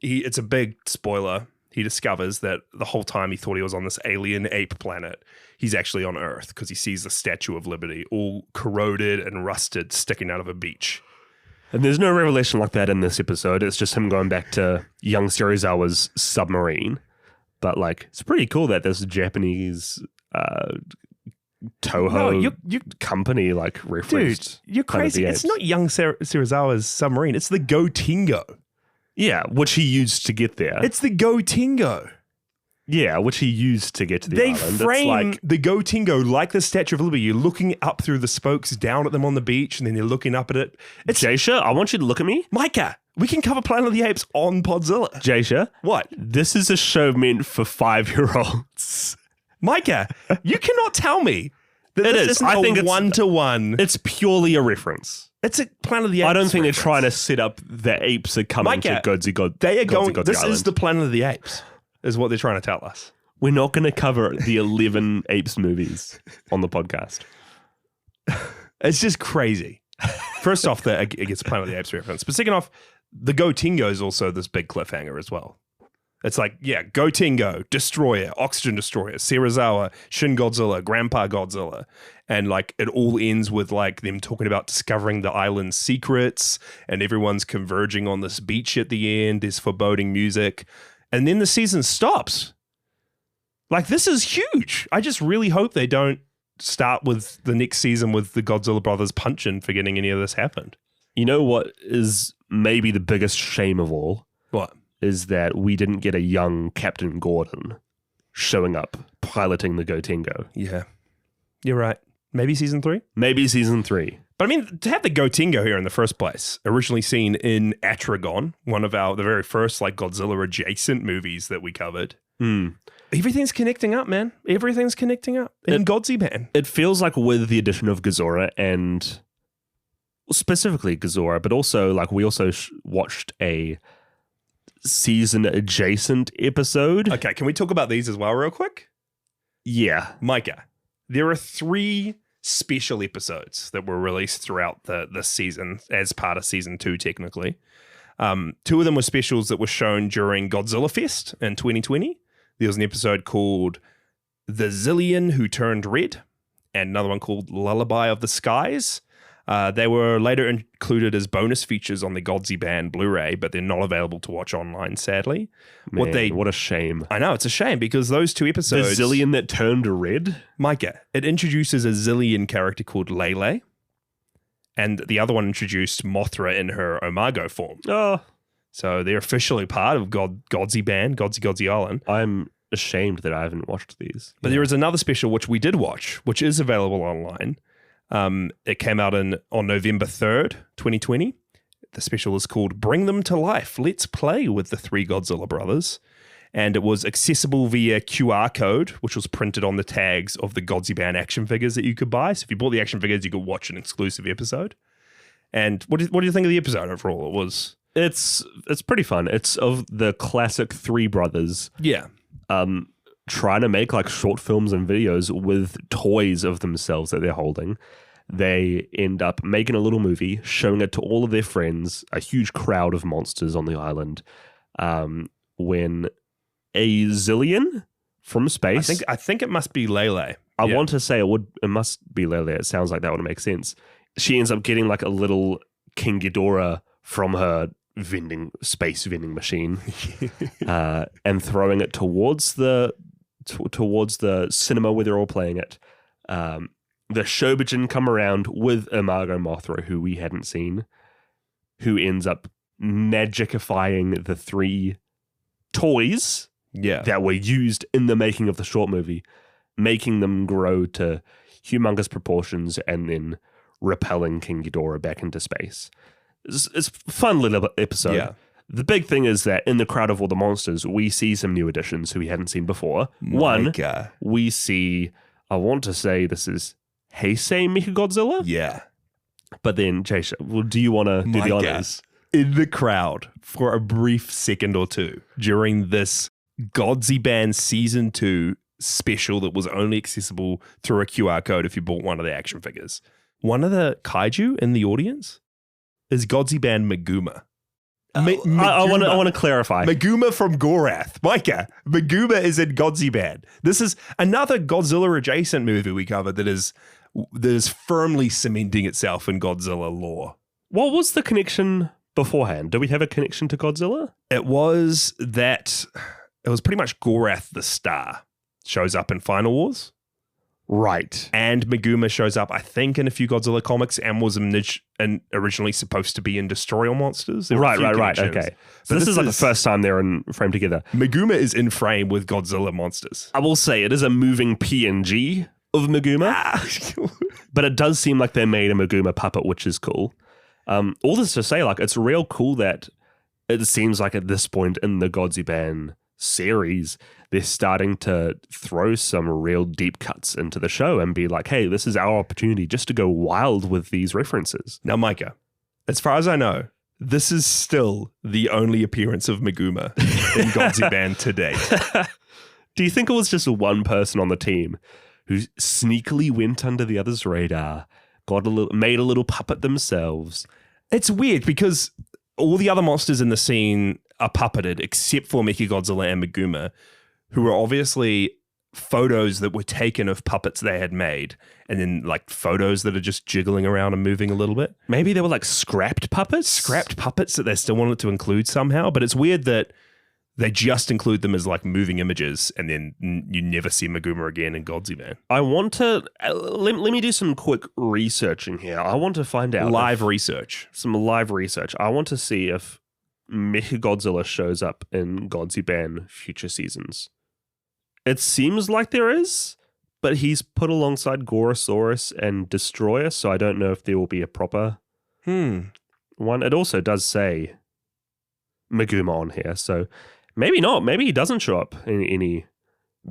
it's a big spoiler. He discovers that the whole time he thought he was on this alien ape planet, he's actually on Earth because he sees the Statue of Liberty all corroded and rusted sticking out of a beach. And there's no revelation like that in this episode. It's just him going back to young Serizawa's submarine. But like, it's pretty cool that this Japanese Toho company like referenced. Dude, you're crazy. It's not young Serizawa's submarine. It's the Go-Tingo. Yeah, which he used to get there. It's the Go-Tingo. Yeah, which he used to get to the They island. frame the Go-Tingo like the Statue of Liberty. You're looking up through the spokes down at them on the beach, and then you're looking up at it. It's Jaysha, I want you to look at me. Mykah. We can cover Planet of the Apes on Podzilla. Jaysha, What? this is a show meant for 5-year-olds. Mykah, you cannot tell me that It this is. isn't I think a it's- one-to-one. It's purely a reference. It's a Planet of the Apes. I don't think reference. they're trying to set up the apes are coming Mykah, to Godzi God. They are Godzi going. Godzi This Island. is the Planet of the Apes, is what they're trying to tell us. We're not going to cover the 11 apes movies on the podcast. It's just crazy. First off, it gets a Planet of the Apes reference. But second off, the Go-Tingo is also this big cliffhanger as well. It's like, yeah, Go-Tingo, Destroyer, Oxygen Destroyer, Serizawa, Shin Godzilla, Grandpa Godzilla. And like it all ends with like them talking about discovering the island's secrets and everyone's converging on this beach at the end. There's foreboding music. And then the season stops. Like this is huge. I just really hope they don't start with the next season with the Godzilla brothers punching for getting any of this happened. You know what is maybe the biggest shame of all? What? Is that we didn't get a young Captain Gordon showing up piloting the Go-Tingo. Yeah. You're right. Maybe season 3? Maybe season 3. But I mean, to have the Go-Tingo here in the first place, originally seen in Atragon, one of the very first like Godzilla adjacent movies that we covered. Everything's connecting up, man. Everything's connecting up in Godziban. It feels like with the addition of Gazora and specifically Gazora, but also like we also watched a season adjacent episode. Okay, can we talk about these as well real quick? Yeah. Mykah, there are 3 special episodes that were released throughout this season as part of season 2, technically. 2 of them were specials that were shown during Godzilla Fest in 2020. There was an episode called The Zillion Who Turned Red and another one called Lullaby of the Skies. They were later included as bonus features on the Godziban Blu-ray, but they're not available to watch online, sadly. Man, what a shame. I know, it's a shame because those 2 episodes... The Zillion that turned red? Mykah, it introduces a Zillion character called Lele, and the other one introduced Mothra in her Imago form. Oh, So they're officially part of Godziban, Godzi Godzi Island. I'm ashamed that I haven't watched these. But there is another special which we did watch, which is available online. It came out on November 3rd, 2020. The special is called Bring Them to Life. Let's play with the 3 Godzilla brothers. And it was accessible via QR code, which was printed on the tags of the Godziban action figures that you could buy. So if you bought the action figures, you could watch an exclusive episode. And what do you think of the episode overall? It's pretty fun. It's of the classic 3 brothers. Yeah. Trying to make like short films and videos with toys of themselves that they're holding. They end up making a little movie, showing it to all of their friends, a huge crowd of monsters on the island. When a Zillion from space, I think it must be Lele. I want to say it must be Lele. It sounds like that would make sense. She ends up getting like a little King Ghidorah from her space vending machine and throwing it towards the cinema where they're all playing it. The Shobijin come around with Imago Mothra, who we hadn't seen, who ends up magicifying the 3 toys that were used in the making of the short movie, making them grow to humongous proportions and then repelling King Ghidorah back into space. It's a fun little episode. Yeah. The big thing is that in the crowd of all the monsters, we see some new additions who we hadn't seen before. One, Mykah. we see, I want to say this is Heisei Mechagodzilla? Yeah. But then, Jaysha, do you want to do the Mykah. honors? In the crowd for a brief second or two during this Godziban Season 2 special that was only accessible through a QR code if you bought one of the action figures. One of the kaiju in the audience is Godziban Meguma. I want to clarify. Meguma from Gorath. Mykah. Meguma is in Godziban. This is another Godzilla adjacent movie we covered that is firmly cementing itself in Godzilla lore. What was the connection beforehand? Do we have a connection to Godzilla? It was pretty much Gorath the Star shows up in Final Wars. Right. And Meguma shows up, I think, in a few Godzilla comics and was originally supposed to be in Destroy All Monsters. Right. Okay. So this is like the first time they're in frame together. Meguma is in frame with Godzilla monsters. I will say it is a moving PNG of Meguma, but it does seem like they made a Meguma puppet, which is cool. All this to say, like, it's real cool that it seems like at this point in the Godziban series, they're starting to throw some real deep cuts into the show and be like, hey, this is our opportunity just to go wild with these references. Now, Mykah, as far as I know, this is still the only appearance of Meguma in Godziban to date. Do you think it was just one person on the team who sneakily went under the other's radar, made a little puppet themselves? It's weird because all the other monsters in the scene are puppeted except for Mechagodzilla and Meguma, who are obviously photos that were taken of puppets they had made, and then like photos that are just jiggling around and moving a little bit. Maybe they were like scrapped puppets? Scrapped puppets that they still wanted to include somehow, but it's weird that they just include them as like moving images, and then you never see Meguma again in Godziban. I want to let me do some quick researching here. I want to find out some live research. I want to see if Mechagodzilla shows up in Godziban future seasons. It seems like there is, but he's put alongside Gorosaurus and Destroyer, so I don't know if there will be a proper one. It also does say Meguma on here, so maybe not. Maybe he doesn't show up in any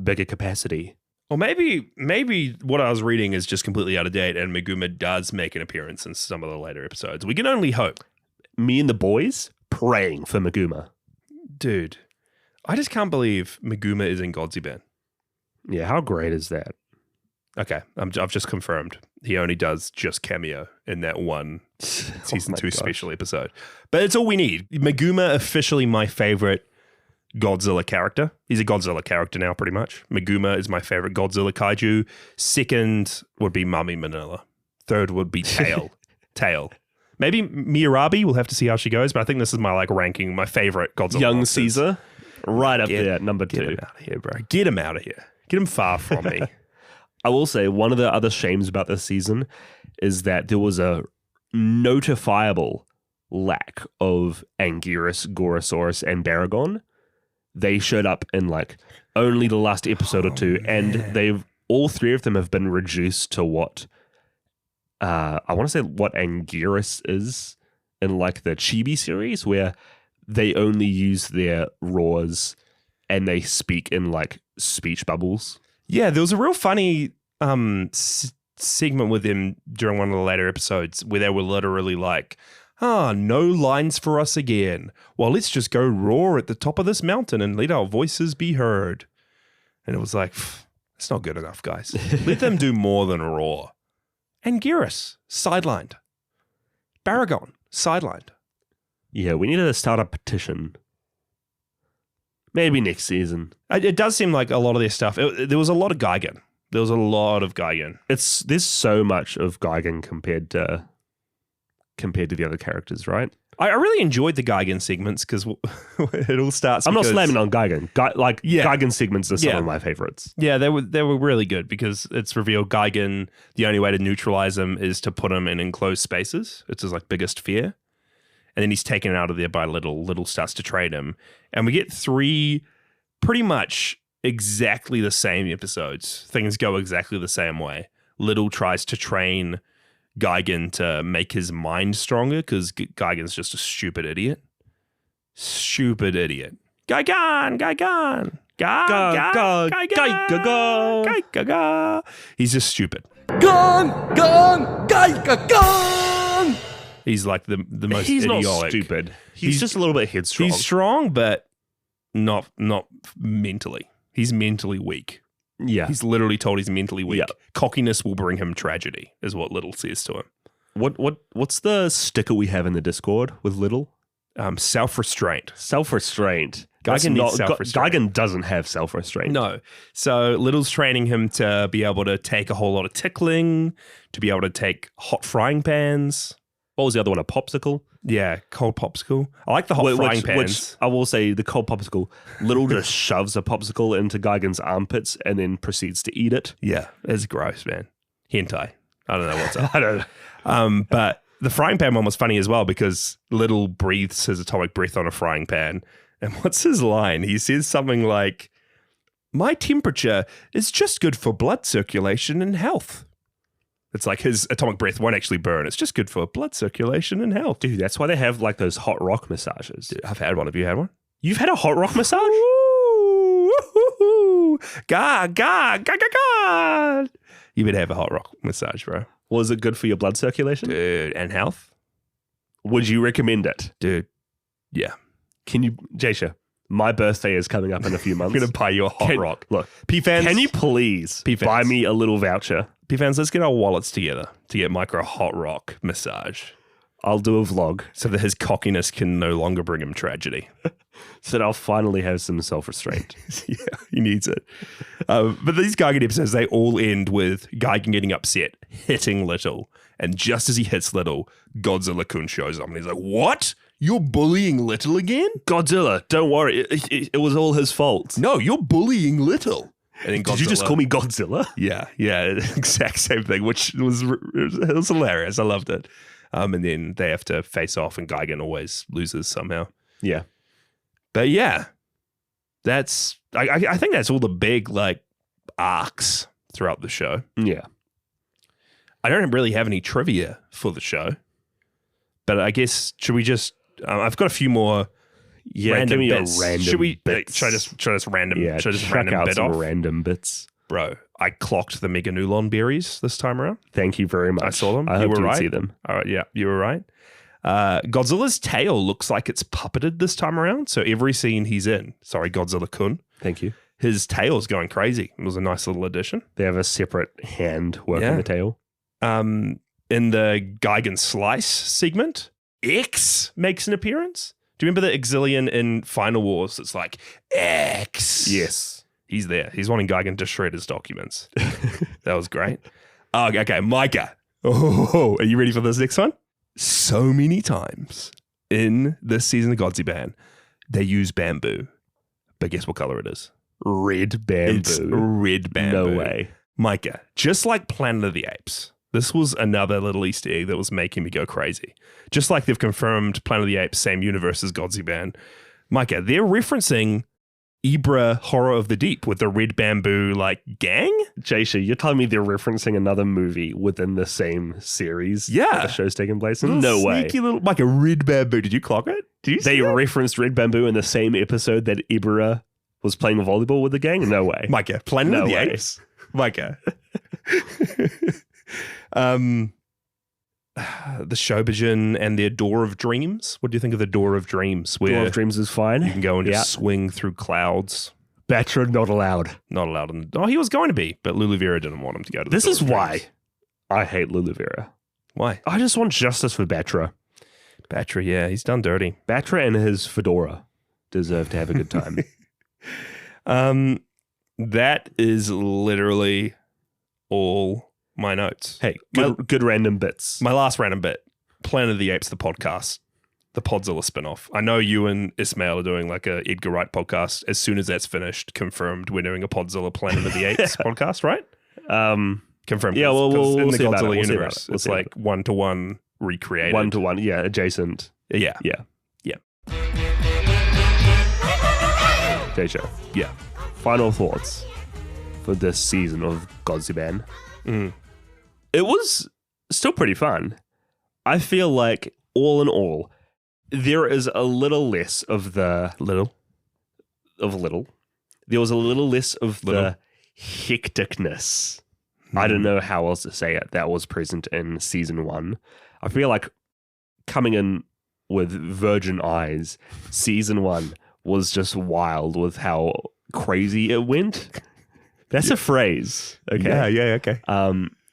bigger capacity. Or maybe what I was reading is just completely out of date and Meguma does make an appearance in some of the later episodes. We can only hope. Me and the boys praying for Meguma. Dude, I just can't believe Meguma is in Godziban. Yeah, how great is that? Okay, I've just confirmed. He only does just cameo in that one season 2 special episode. But it's all we need. Meguma, officially my favorite Godzilla character. He's a Godzilla character now, pretty much. Meguma is my favorite Godzilla kaiju. Second would be Mummy Manila. Third would be Tail. Maybe Miyarabi, we'll have to see how she goes, but I think this is my like ranking, my favorite Godzilla Young monsters. Caesar, right up there, number 2. Get him out of here, bro. Get him out of here. Get him far from me. I will say one of the other shames about this season is that there was a notifiable lack of Anguirus, Gorosaurus, and Baragon. They showed up in like only the last episode or two, and all 3 of them have been reduced to what I want to say what Anguirus is in like the Chibi series, where they only use their roars and they speak in like speech bubbles. Yeah, there was a real funny segment with them during one of the later episodes where they were literally like, no lines for us again. Well, let's just go roar at the top of this mountain and let our voices be heard. And it was like, it's not good enough, guys. Let them do more than roar. Anguirus, sidelined. Baragon, sidelined. Yeah, we need to start a petition. Maybe next season. It does seem like a lot of their stuff. There was a lot of Giga-gaaan. There was a lot of Giga-gaaan. There's so much of Giga-gaaan compared to the other characters, right? I really enjoyed the Giga-gaaan segments because it all starts. I'm not slamming on Giga-gaaan. Giga-gaaan segments are some of my favorites. Yeah, they were really good because it's revealed Giga-gaaan, the only way to neutralize him is to put him in enclosed spaces. It's his like biggest fear. And then he's taken out of there by Little starts to trade him. And we get 3 pretty much exactly the same episodes. Things go exactly the same way. Little tries to train Giga-gaaan to make his mind stronger because Giga-gaan's just a stupid idiot. Giga-gaaan! Giga-gaaan! He's just stupid. Gan-gaaan! Giga-gaaan! He's like the most He's idiotic. Not stupid. He's just a little bit headstrong. He's strong, but not mentally. He's mentally weak. Yeah. He's literally told he's mentally weak. Yeah. Cockiness will bring him tragedy, is what Little says to him. What's the sticker we have in the Discord with Little? Self-restraint. Self-restraint. Gan-gaaan needs self-restraint. Gan-gaaan doesn't have self-restraint. No. So Little's training him to be able to take a whole lot of tickling, to be able to take hot frying pans. What was the other one? A popsicle? Yeah, cold popsicle. I like the hot frying pans. Which I will say, the cold popsicle, Little just shoves a popsicle into Gan-gaan's armpits and then proceeds to eat it. Yeah, it's gross, man. Hentai. I don't know what's up. I don't know. But the frying pan one was funny as well because Little breathes his atomic breath on a frying pan. And what's his line? He says something like, "My temperature is just good for blood circulation and health." It's like his atomic breath won't actually burn. It's just good for blood circulation and health. Dude, that's why they have like those hot rock massages. Dude, I've had one. Have you had one? You've had a hot rock massage? Ooh, ga, ga, ga, ga, ga. You better have a hot rock massage, bro. Was it good for your blood circulation? Dude, and health? Would you recommend it? Dude, yeah. Can you, Jasha, my birthday is coming up in a few months. I'm going to buy you a hot rock. Look, P-fans. can you please P-fans. buy me a little voucher? P-fans, let's get our wallets together to get Mykah a hot rock massage I'll do a vlog so that his cockiness can no longer bring him tragedy. so that I'll finally have some self-restraint. Yeah, he needs it. But these Gan-gaaan episodes, they all end with Gan-gaaan getting upset, hitting Little. And just as he hits Little, Godzilla-kun shows up and he's like, "What? You're bullying Little again?" Godzilla, don't worry. It was all his fault. "No, you're bullying Little." And then Did you just call me Godzilla? Yeah, exact same thing, which was hilarious. I loved it. And then they have to face off, and Gan-gaaan always loses somehow. Yeah. But yeah, that's I think that's all the big like arcs throughout the show. Yeah. I don't really have any trivia for the show, but I guess should we just? I've got a few more. Yeah, random give me bits. a random Should we? bits. Should I just random? Yeah, should I just check random out bit some off? random bits. Bro, I clocked the megaNEWSlon berries this time around. Thank you very much. I saw them. I You hope were you right. see them. All right, yeah, you were right. Godzilla's tail looks like it's puppeted this time around. So every scene he's in, sorry, Godzilla-kun, Thank you. his tail's going crazy. It was a nice little addition. They have a separate hand working Yeah. the tail. In the Gan-gaaan slice segment, X makes an appearance. Do you remember the Exilian in Final Wars? It's like, X. Yes. He's there. He's wanting Gan-gaaan to shred his documents. That was great. Okay, Mykah. Oh, are you ready for this next one? So many times in this season of Godziban, they use bamboo. But guess what color it is? Red bamboo. It's red bamboo. No way. Mykah, just like Planet of the Apes, this was another little Easter egg that was making me go crazy. Just like they've confirmed Planet of the Apes, same universe as Godziban. Mykah, they're referencing Ibra Horror of the Deep with the red bamboo like gang? Jasha, you're telling me they're referencing another movie within the same series? Yeah. That the show's taking place in? Little No way. sneaky little Mykah, red bamboo. Did you clock it? Did you They see that? referenced Red Bamboo in the same episode that Ibra was playing volleyball with the gang? No way. Mykah, Planet No of the way. Apes. Mykah. The Shobijin and their Door of Dreams. What do you think of the Door of Dreams? Where Door of Dreams is fine. you can go and Yeah. just swing through clouds. Batra not allowed. Not allowed. He was going to be, but Lulu Vera didn't want him to go to the This Door is of why Dreams. I hate Lulu Vera. Why? I just want justice for Batra. Batra, yeah, he's done dirty. Batra and his fedora deserve to have a good time. That is literally all my notes. Hey, good random bits. My last random bit, Planet of the Apes, the podcast, the Podzilla spinoff. I know you and Ismail are doing like a Edgar Wright podcast. As soon as that's finished, confirmed we're doing a Podzilla Planet of the Apes podcast, right? Confirmed. Yeah, well, 'cause we'll in the see about it. Godzilla We'll see about universe, it. We'll it's see about like one-to-one recreated. 1-to-1, yeah, adjacent. Yeah. Yeah. Yeah. Jasha, Yeah. final thoughts for this season of Godziban. Mm. It was still pretty fun. I feel like, all in all, there is a little less of the... Little. There was a little less of Little. the hecticness. I don't know how else to say it. That was present in season 1. I feel like coming in with virgin eyes, season 1 was just wild with how crazy it went. That's a phrase. Okay. Yeah, okay.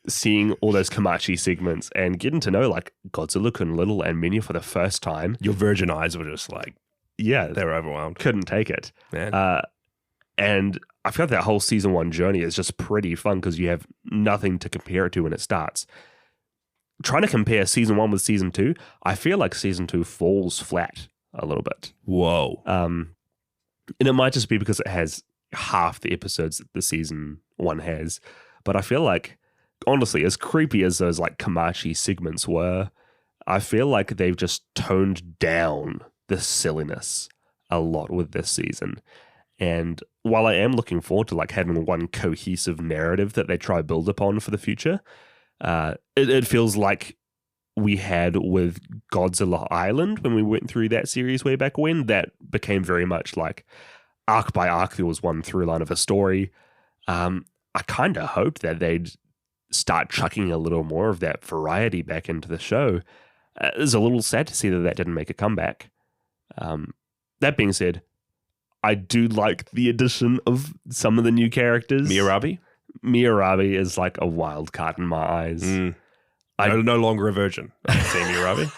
Seeing all those Kamachi segments and getting to know like Godzilla, Kun Little, and Minya for the first time. Your virgin eyes were just like, Yeah, they were overwhelmed. couldn't take it. Man. And I feel like that whole season 1 journey is just pretty fun because you have nothing to compare it to when it starts. Trying to compare season 1 with season 2, I feel like season 2 falls flat a little bit. Whoa. And it might just be because it has half the episodes that the season 1 has. But I feel like, honestly, as creepy as those like Kamachi segments were, I feel like they've just toned down the silliness a lot with this season. And while I am looking forward to like having one cohesive narrative that they try build upon for the future, it feels like we had with Godzilla Island when we went through that series way back when. That became very much like arc by arc, there was one through line of a story. I kind of hoped that they'd start chucking a little more of that variety back into the show. It's a little sad to see that didn't make a comeback. That being said, I do like the addition of some of the new characters. Miyarabi is like a wild card in my eyes. I'm no longer a virgin. I see Miyarabi.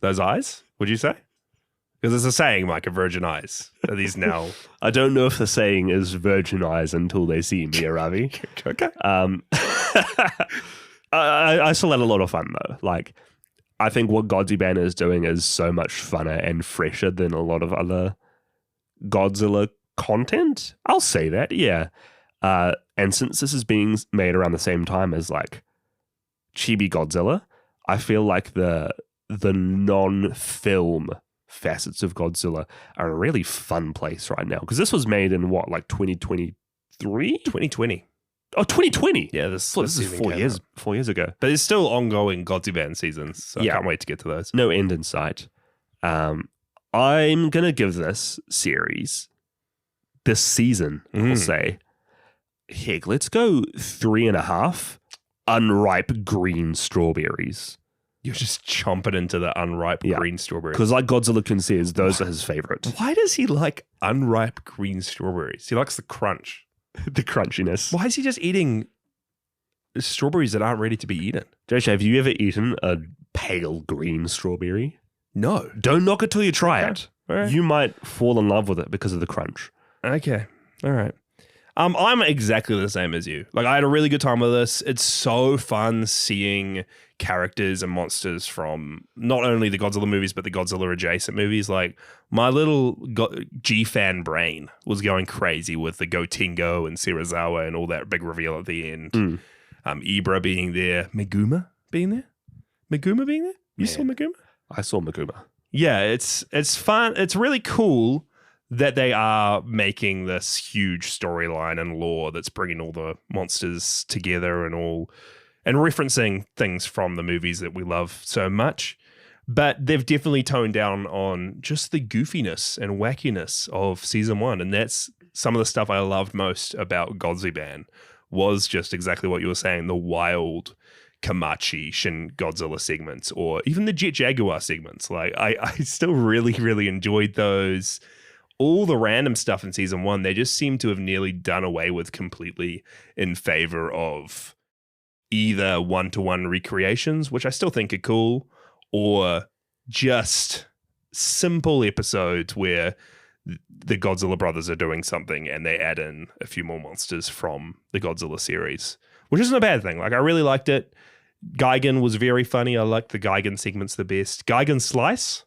Those eyes, would you say? Because there's a saying, Mykah, virgin eyes. Are these now? I don't know if the saying is virgin eyes until they see Miyarabi. Okay. I still had a lot of fun though. Like, I think what Godziban is doing is so much funner and fresher than a lot of other Godzilla content. I'll say that, yeah. And since this is being made around the same time as like Chibi Godzilla, I feel like the non-film facets of Godzilla are a really fun place right now. Because this was made in what, like 2023? 2020. Oh, 2020. Yeah, this is 4 years ago. But there's still ongoing Godziban seasons, so Yeah. I can't wait to get to those. No end in sight. I'm going to give this series, this season, I'll say, heck, let's go 3.5 unripe green strawberries. You're just chomping into the unripe green strawberries. Because like Godzilla Kun says, those are his favorite. Why does he like unripe green strawberries? He likes the crunch. The crunchiness. Why is he just eating strawberries that aren't ready to be eaten? Josh, have you ever eaten a pale green strawberry? No. Don't knock it till you try it. All right. You might fall in love with it because of the crunch. Okay. All right. I'm exactly the same as you. Like, I had a really good time with this. It's so fun seeing characters and monsters from not only the Godzilla movies, but the Godzilla adjacent movies. Like, my little G-fan brain was going crazy with the Gotengo and Serizawa and all that big reveal at the end. Ibra being there. Meguma being there? You saw Meguma? I saw Meguma. Yeah, it's fun. It's really cool that they are making this huge storyline and lore that's bringing all the monsters together and referencing things from the movies that we love so much. But they've definitely toned down on just the goofiness and wackiness of season 1. And that's some of the stuff I loved most about Godziban was just exactly what you were saying, the wild Kamachi Shin Godzilla segments or even the Jet Jaguar segments. Like I still really, really enjoyed those. All the random stuff in season 1, they just seem to have nearly done away with completely in favor of either one-to-one recreations, which I still think are cool, or just simple episodes where the Godzilla brothers are doing something and they add in a few more monsters from the Godzilla series, which isn't a bad thing. Like, I really liked it. Gigan was very funny. I liked the Gigan segments the best. Gigan Slice?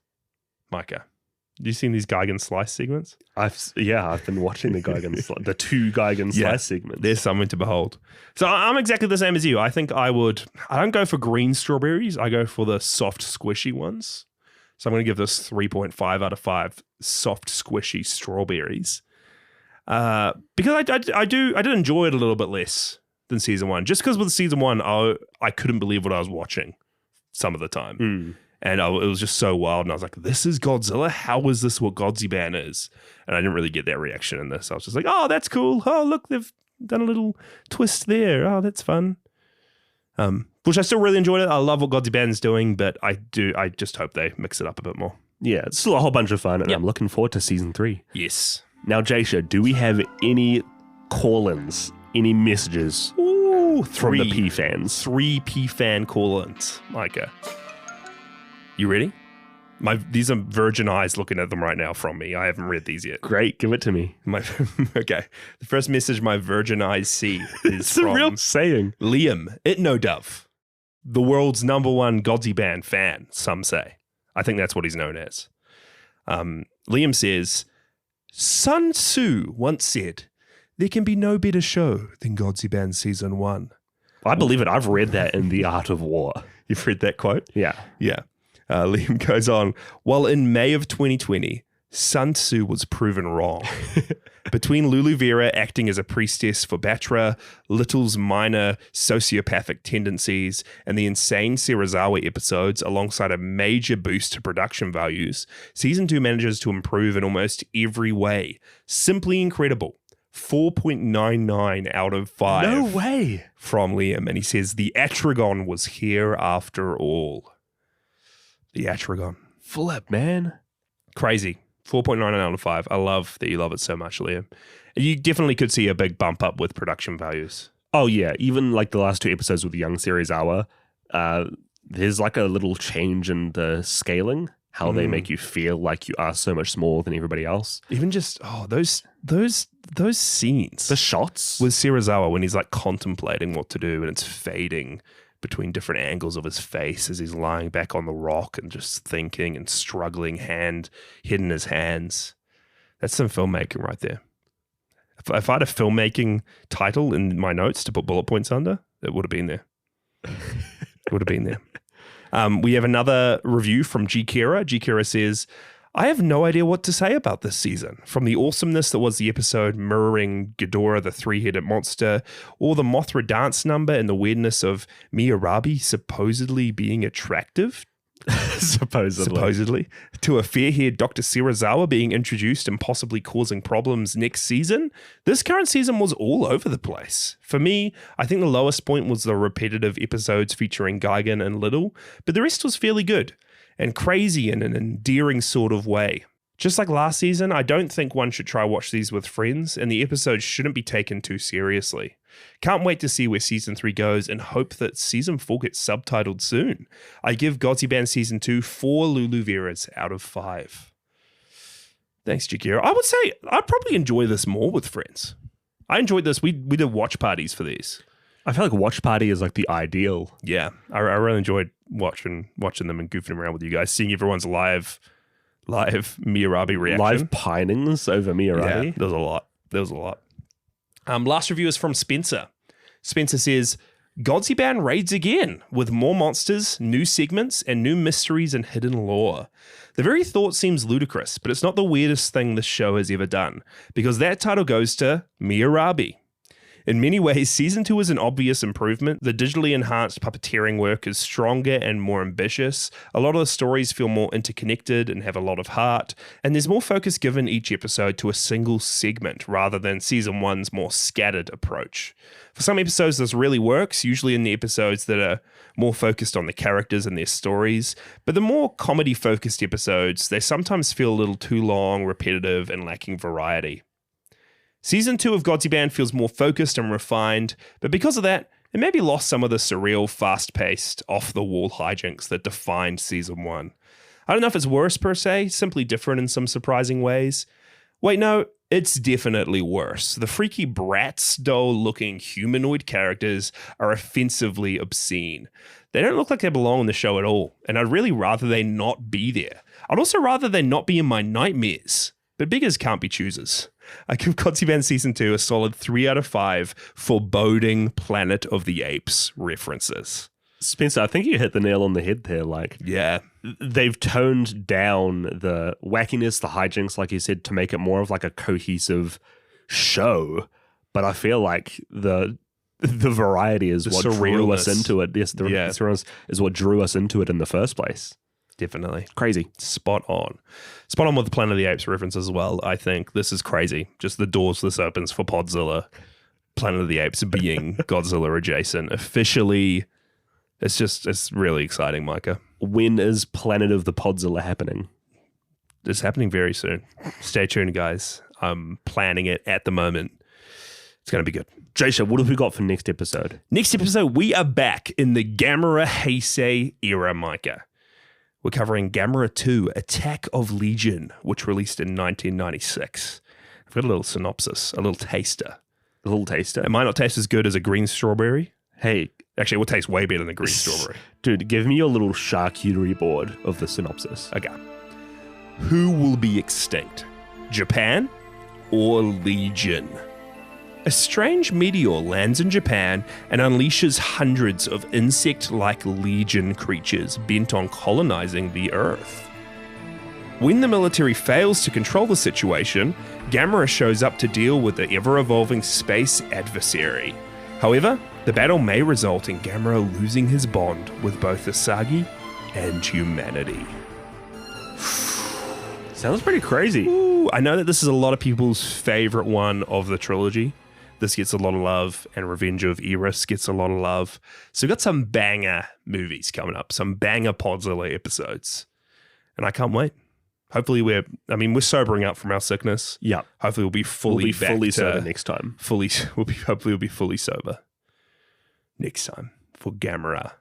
Mykah. Have you seen these Gigan Slice segments? I've been watching the Gigan the 2 Gigan Slice segments. There's something to behold. So I'm exactly the same as you. I think I don't go for green strawberries. I go for the soft, squishy ones. So I'm going to give this 3.5 out of 5 soft, squishy strawberries. Because I did enjoy it a little bit less than season 1. Just because with season 1, I couldn't believe what I was watching some of the time. And it was just so wild. And I was like, this is Godzilla? How is this what Godziban is? And I didn't really get that reaction in this. I was just like, oh, that's cool. Oh, look, they've done a little twist there. Oh, that's fun. Which I still really enjoyed it. I love what Godziban's doing, but I just hope they mix it up a bit more. Yeah, it's still a whole bunch of fun, and I'm looking forward to season 3. Yes. Now, Jasha, do we have any call-ins any messages Ooh, from the P fans? 3 P fan call-ins, Mykah. You ready? These are virgin eyes looking at them right now from me. I haven't read these yet. Great, give it to me. Okay. The first message my virgin eyes see is It's from a real saying. Liam, It No Dove, the world's #1 Godziban fan, some say. I think that's what he's known as. Liam says, Sun Tzu once said, there can be no better show than Godziban Season 1. I believe it. I've read that in The Art of War. You've read that quote? Yeah. Yeah. Liam goes on, well, in May of 2020, Sun Tzu was proven wrong. Between Lulu Vera acting as a priestess for Batra, Little's minor sociopathic tendencies, and the insane Serizawa episodes alongside a major boost to production values, Season 2 manages to improve in almost every way. Simply incredible. 4.99 out of 5. No way. From Liam. And he says, the Atragon was here after all. The Atragon. Flip, man. Crazy. 4.99 out of 5. I love that you love it so much, Liam. You definitely could see a big bump up with production values. Oh, yeah. Even like the last 2 episodes with the young Serizawa, there's like a little change in the scaling, how they make you feel like you are so much smaller than everybody else. Even just, those scenes. The shots. With Serizawa when he's like contemplating what to do and it's fading between different angles of his face as he's lying back on the rock and just thinking and struggling, head in his hands. That's some filmmaking right there. If I had a filmmaking title in my notes to put bullet points under, it would have been there. It would have been there. We have another review from G. Kira. G. Kira says, I have no idea what to say about this season. From the awesomeness that was the episode mirroring Ghidorah, the 3-headed monster, or the Mothra dance number and the weirdness of Miyarabi supposedly being attractive. Supposedly. To a fair-haired Dr. Serizawa being introduced and possibly causing problems next season. This current season was all over the place. For me, I think the lowest point was the repetitive episodes featuring Gan-gaaan and Little, but the rest was fairly good. And crazy in an endearing sort of way. Just like last season, I don't think one should try watch these with friends, and the episodes shouldn't be taken too seriously. Can't wait to see where Season 3 goes and hope that Season 4 gets subtitled soon. I give Godziban Season 2 4 Lulu Veras out of 5. Thanks, Jakira. I would say I'd probably enjoy this more with friends. I enjoyed this. We did watch parties for these. I feel like watch party is like the ideal. Yeah, I really enjoyed watching them and goofing around with you guys, seeing everyone's live Miyarabi reaction. Live pinings over Miyarabi. Yeah, there was a lot. Last review is from Spencer. Spencer says, Godziban raids again with more monsters, new segments, and new mysteries and hidden lore. The very thought seems ludicrous, but it's not the weirdest thing this show has ever done, because that title goes to Miyarabi. In many ways, Season 2 is an obvious improvement. The digitally enhanced puppeteering work is stronger and more ambitious. A lot of the stories feel more interconnected and have a lot of heart. And there's more focus given each episode to a single segment rather than Season 1's more scattered approach. For some episodes, this really works, usually in the episodes that are more focused on the characters and their stories. But the more comedy-focused episodes, they sometimes feel a little too long, repetitive, and lacking variety. Season 2 of Godziban feels more focused and refined, but because of that, it maybe lost some of the surreal, fast-paced, off-the-wall hijinks that defined Season 1. I don't know if it's worse per se, simply different in some surprising ways. Wait, no, it's definitely worse. The freaky Bratz doll-looking humanoid characters are offensively obscene. They don't look like they belong in the show at all, and I'd really rather they not be there. I'd also rather they not be in my nightmares. But beggars can't be choosers. I give Godziban Season 2 a solid 3 out of 5 foreboding Planet of the Apes references. Spencer, I think you hit the nail on the head there. Like, yeah, they've toned down the wackiness, the hijinks, like you said, to make it more of like a cohesive show. But I feel like the variety is what drew us into it. Yes, the surrealness is what drew us into it in the first place. Definitely. Crazy. Spot on. Spot on with the Planet of the Apes references as well. I think this is crazy. Just the doors this opens for Podzilla. Planet of the Apes being Godzilla adjacent. Officially, it's really exciting, Mykah. When is Planet of the Podzilla happening? It's happening very soon. Stay tuned, guys. I'm planning it at the moment. It's going to be good. Jasha, what have we got for next episode? Next episode, we are back in the Gamera Heisei era, Mykah. We're covering Gamera 2, Attack of Legion, which released in 1996. I've got a little synopsis, a little taster. A little taster? It might not taste as good as a green strawberry. Hey. Actually, it will taste way better than green strawberry. Dude, give me your little charcuterie board of the synopsis. Okay. Who will be extinct? Japan or Legion? A strange meteor lands in Japan and unleashes hundreds of insect-like Legion creatures bent on colonizing the Earth. When the military fails to control the situation, Gamera shows up to deal with the ever-evolving space adversary. However, the battle may result in Gamera losing his bond with both Asagi and humanity. Sounds pretty crazy. Ooh, I know that this is a lot of people's favorite one of the trilogy. This gets a lot of love, and Revenge of Eris gets a lot of love. So we've got some banger movies coming up, some banger Podzilla episodes. And I can't wait. Hopefully we're sobering up from our sickness. Yeah. Hopefully we'll be fully sober next time. Hopefully we'll be fully sober next time for Gamera.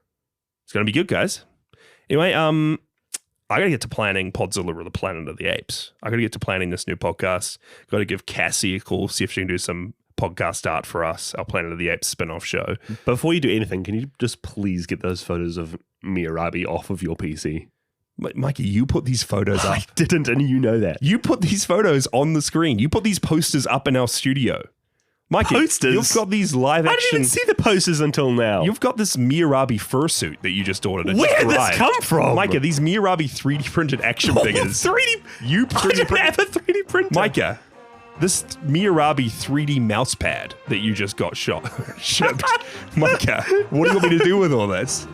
It's going to be good, guys. Anyway, I got to get to planning Podzilla or the Planet of the Apes. I got to get to planning this new podcast. Got to give Cassie a call, see if she can do some podcast art for us, our Planet of the Apes spin-off show. Before you do anything, can you just please get those photos of Miyarabi off of your PC? Mikey, you put these photos up. I didn't, and you know that. You put these photos on the screen. You put these posters up in our studio. Mikey, posters? You've got these live action... I didn't even see the posters until now. You've got this Miyarabi fursuit that you just ordered. Where did this come from? Micah, these Miyarabi 3D printed action figures. 3D? You I didn't have a 3D printer. Micah, this Miyarabi 3D mouse pad that you just got shipped. Micah, what do you want me to do with all this?